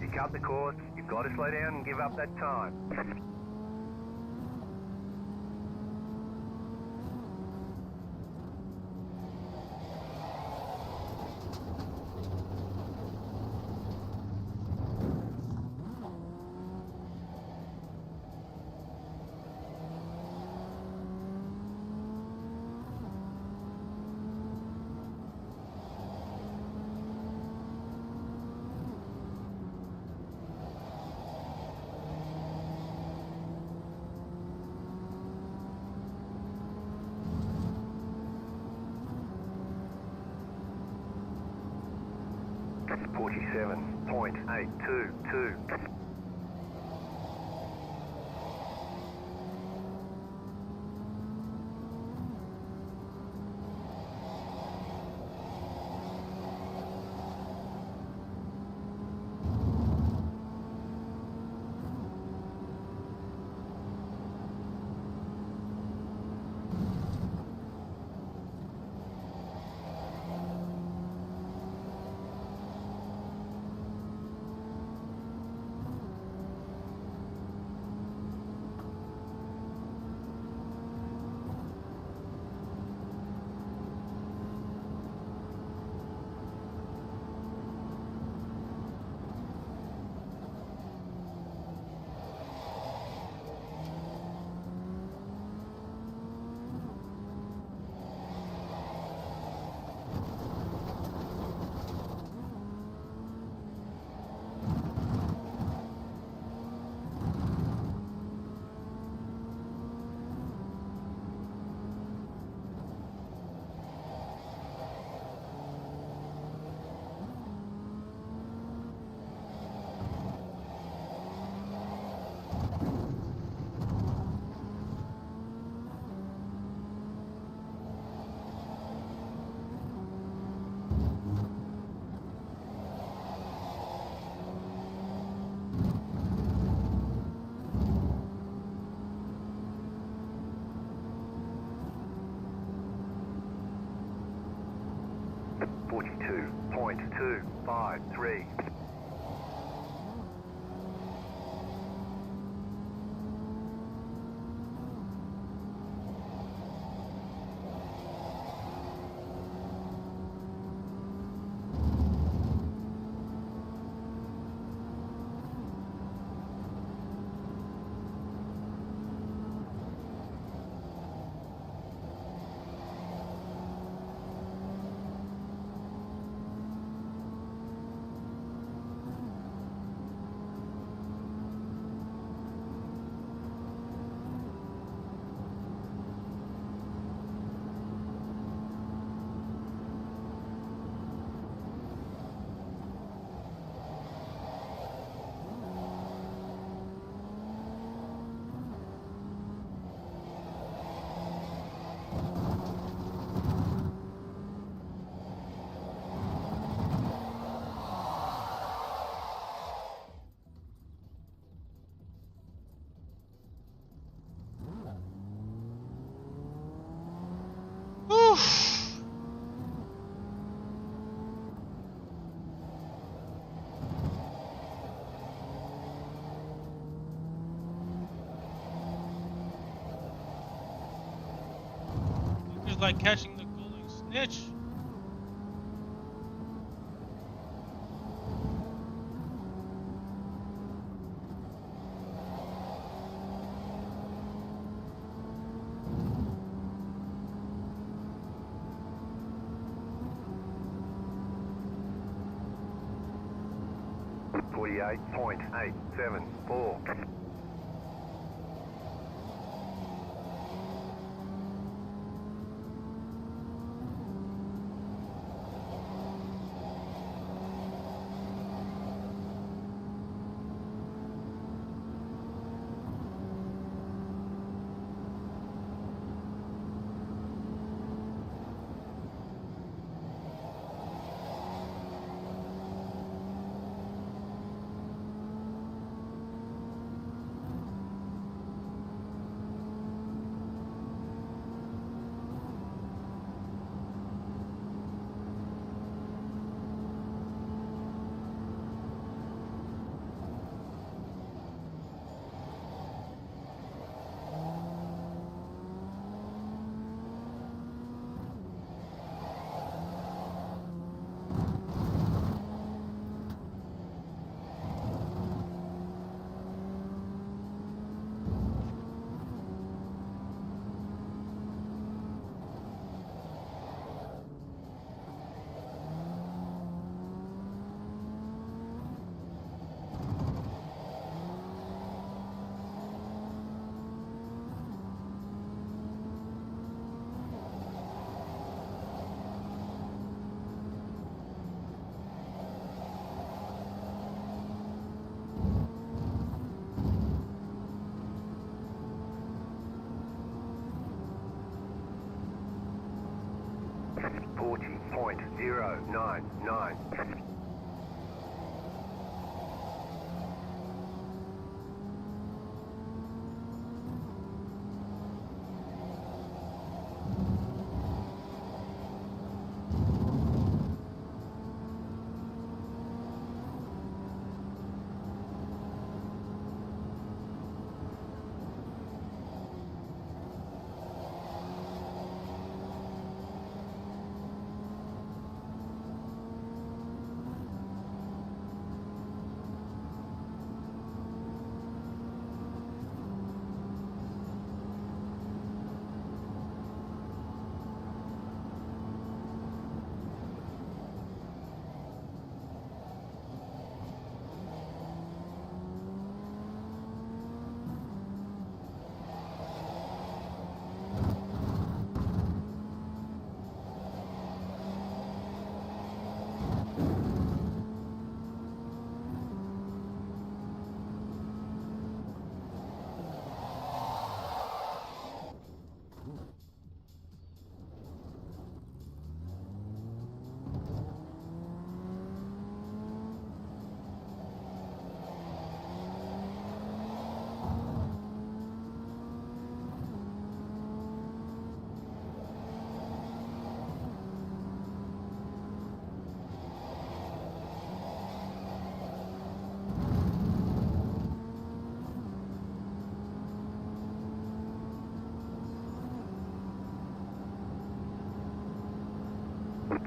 You cut the course, you've got to slow down and give up that time. That's 47.822. Forty-two point two five three. Whew. It's like catching the golden snitch. 48.874. Forty point zero nine nine.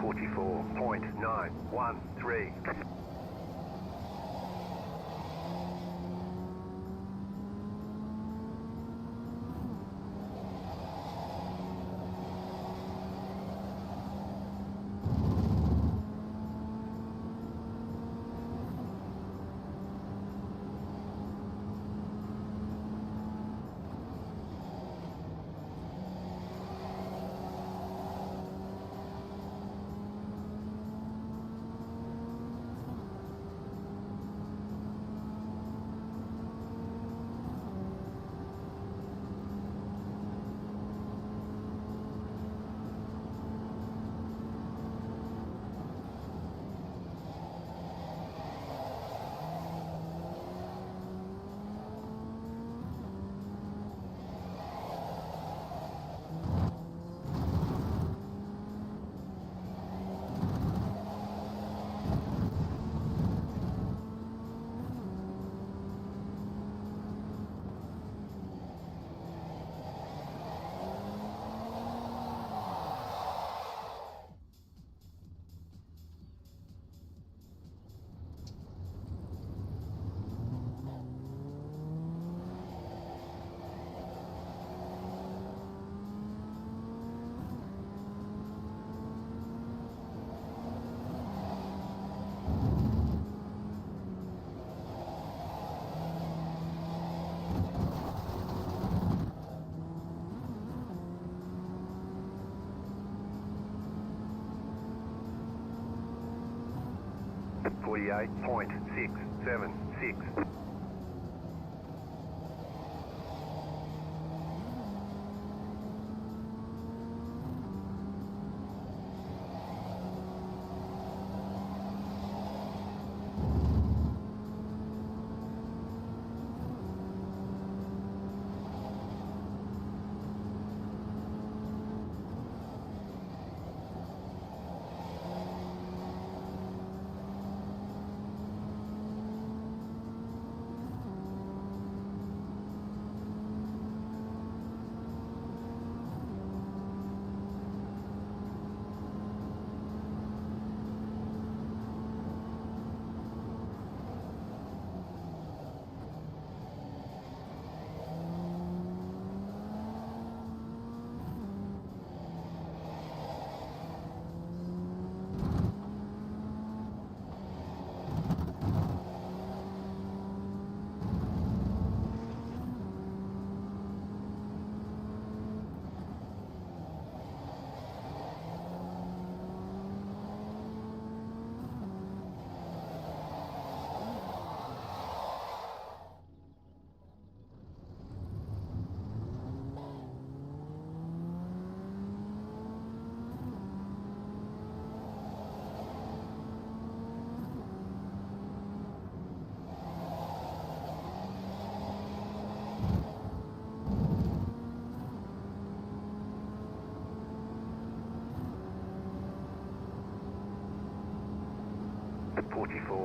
Forty-four point nine one three. 48.676. .25.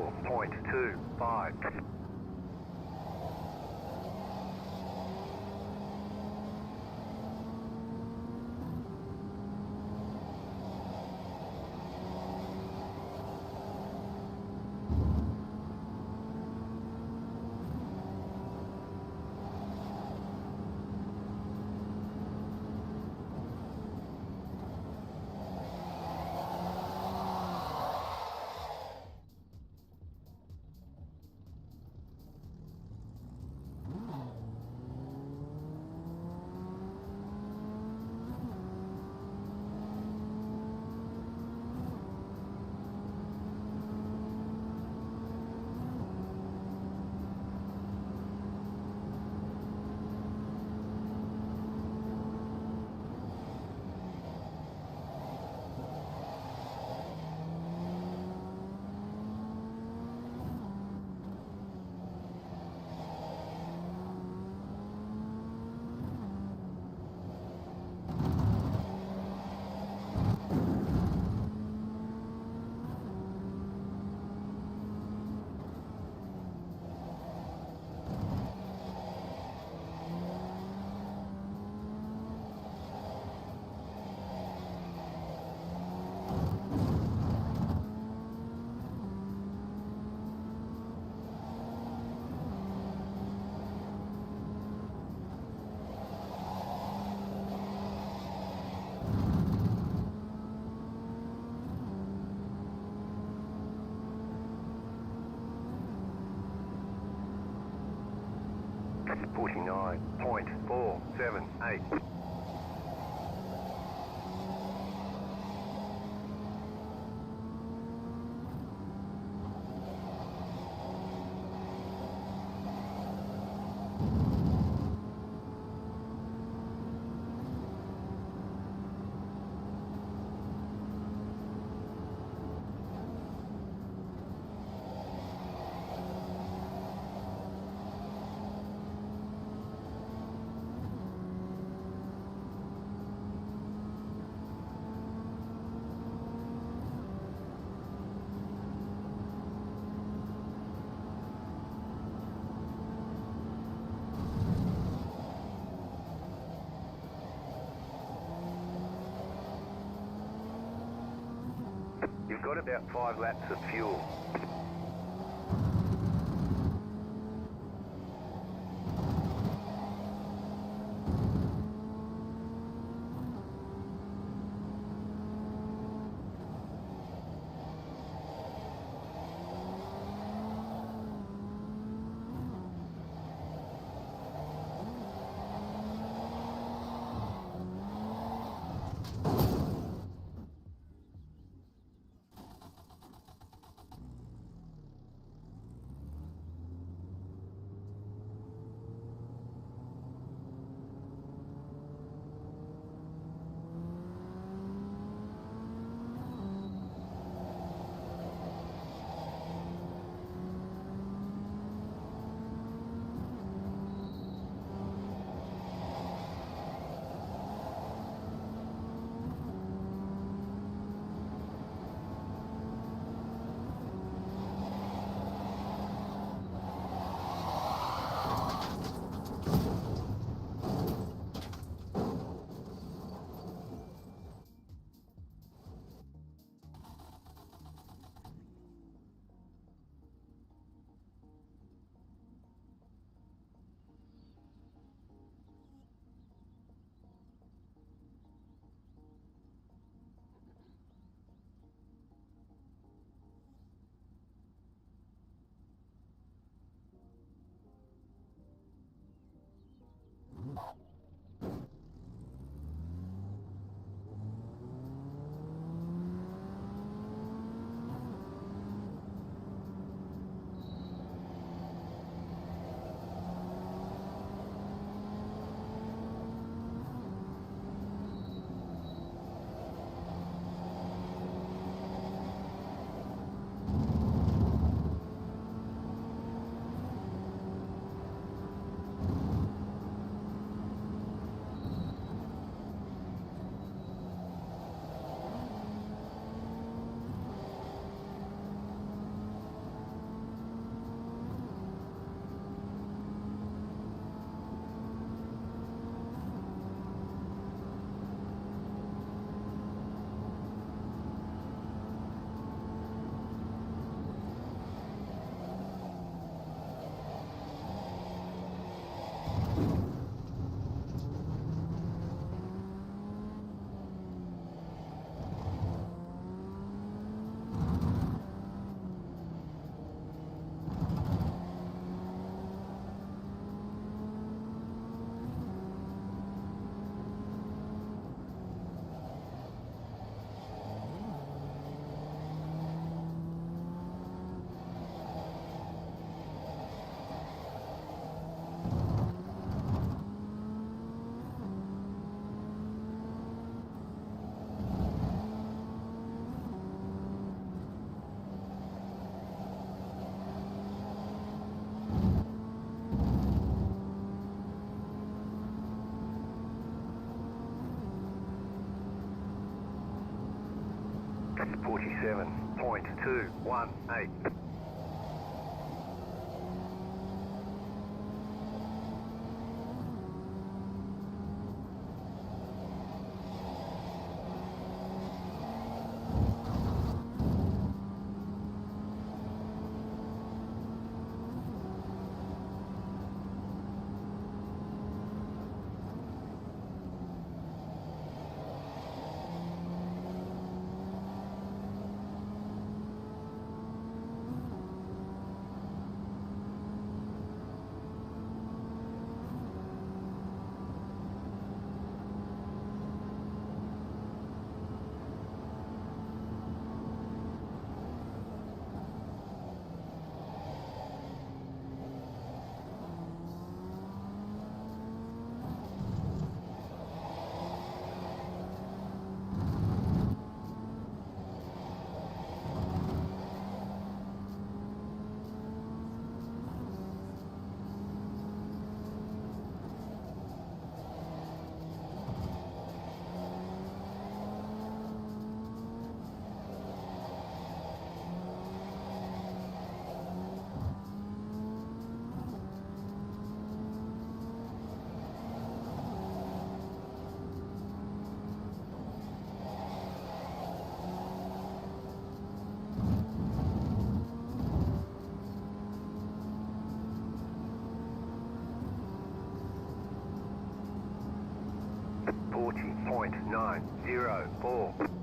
.478. You've got about 5 laps of fuel. 47.218. .904.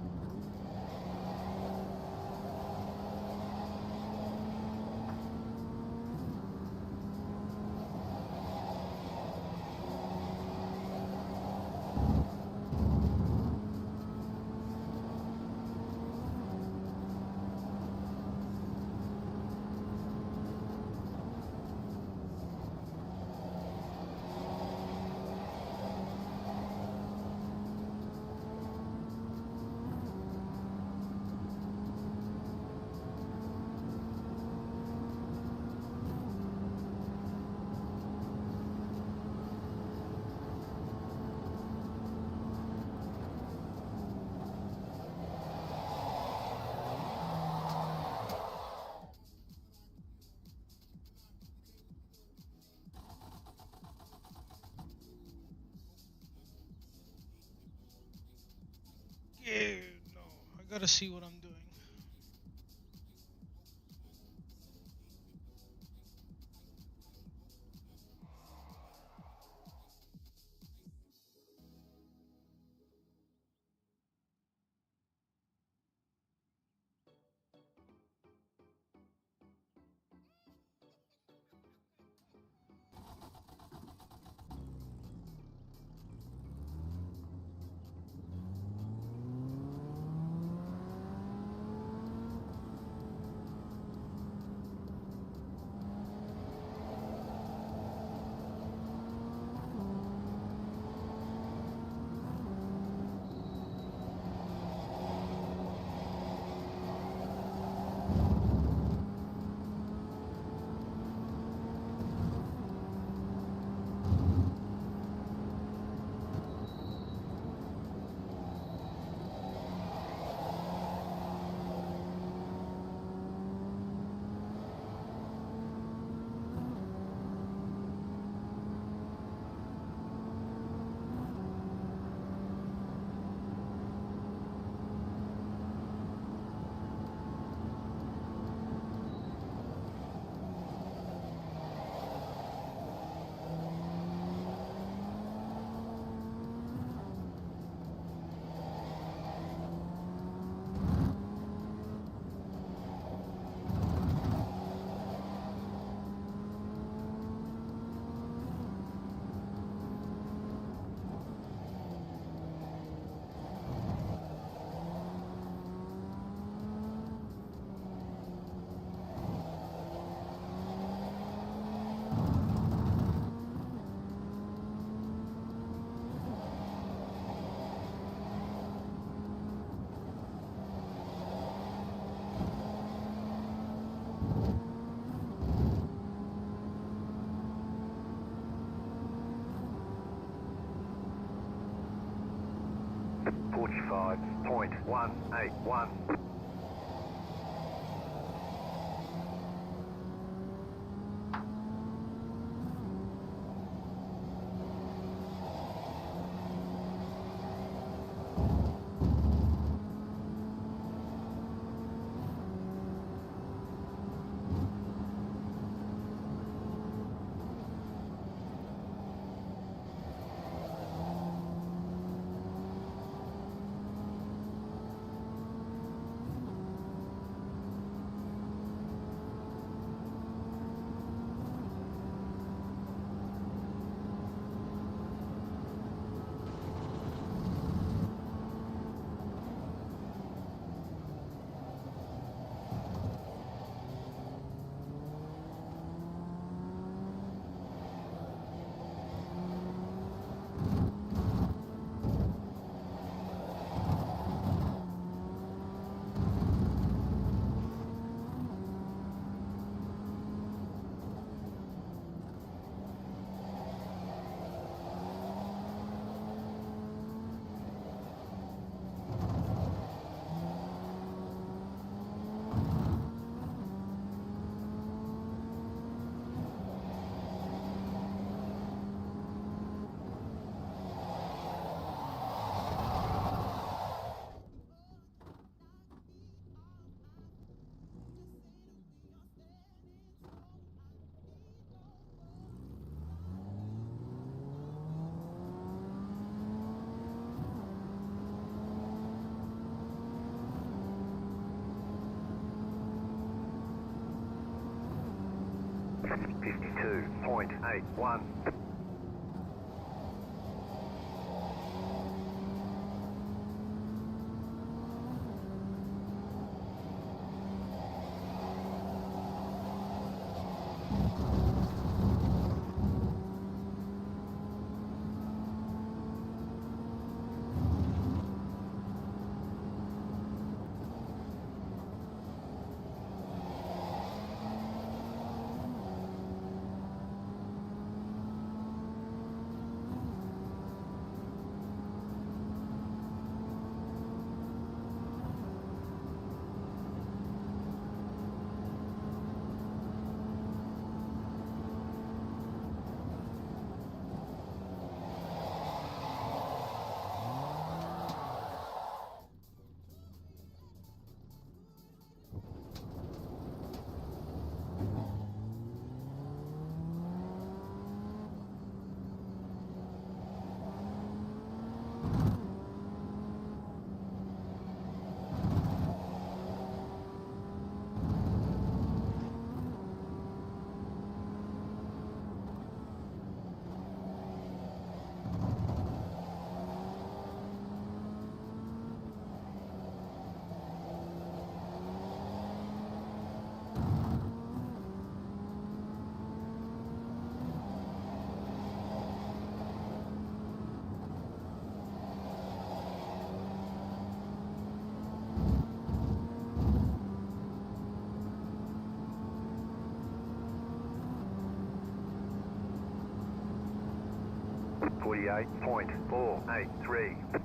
Yeah, no, I gotta see what I'm doing. .181. 52.81. .483.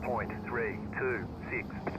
.326.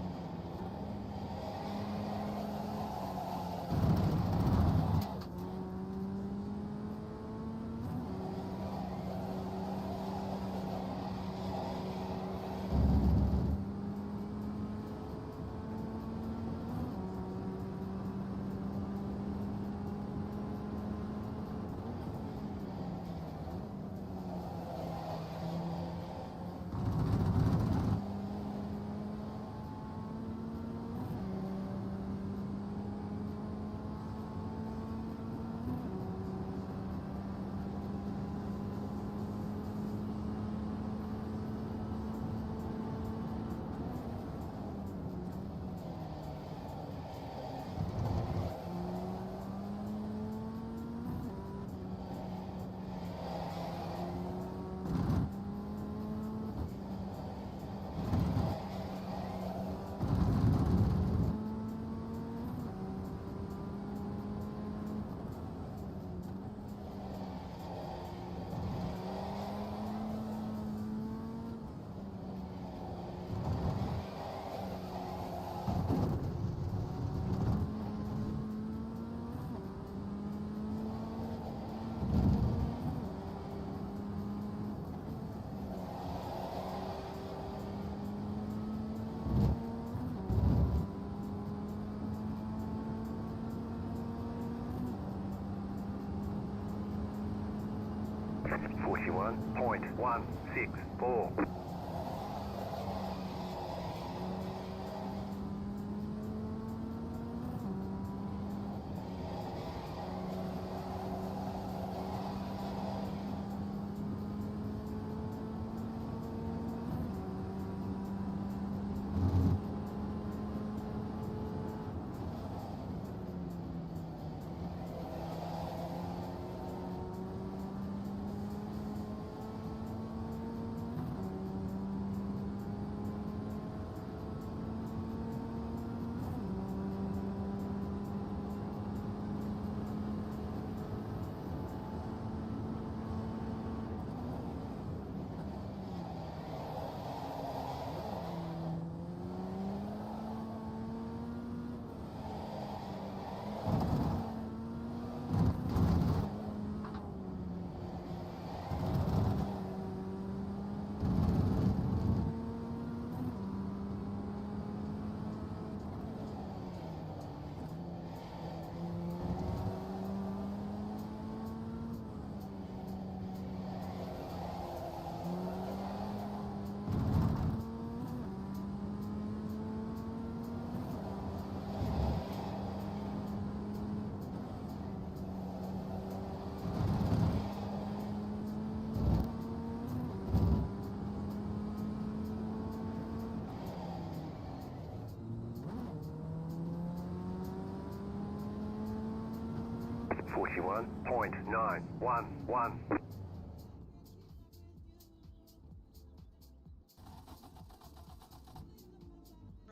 41.164. .911.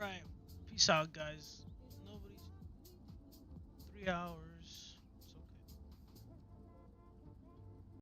Right. Peace out, guys. Nobody's 3 hours.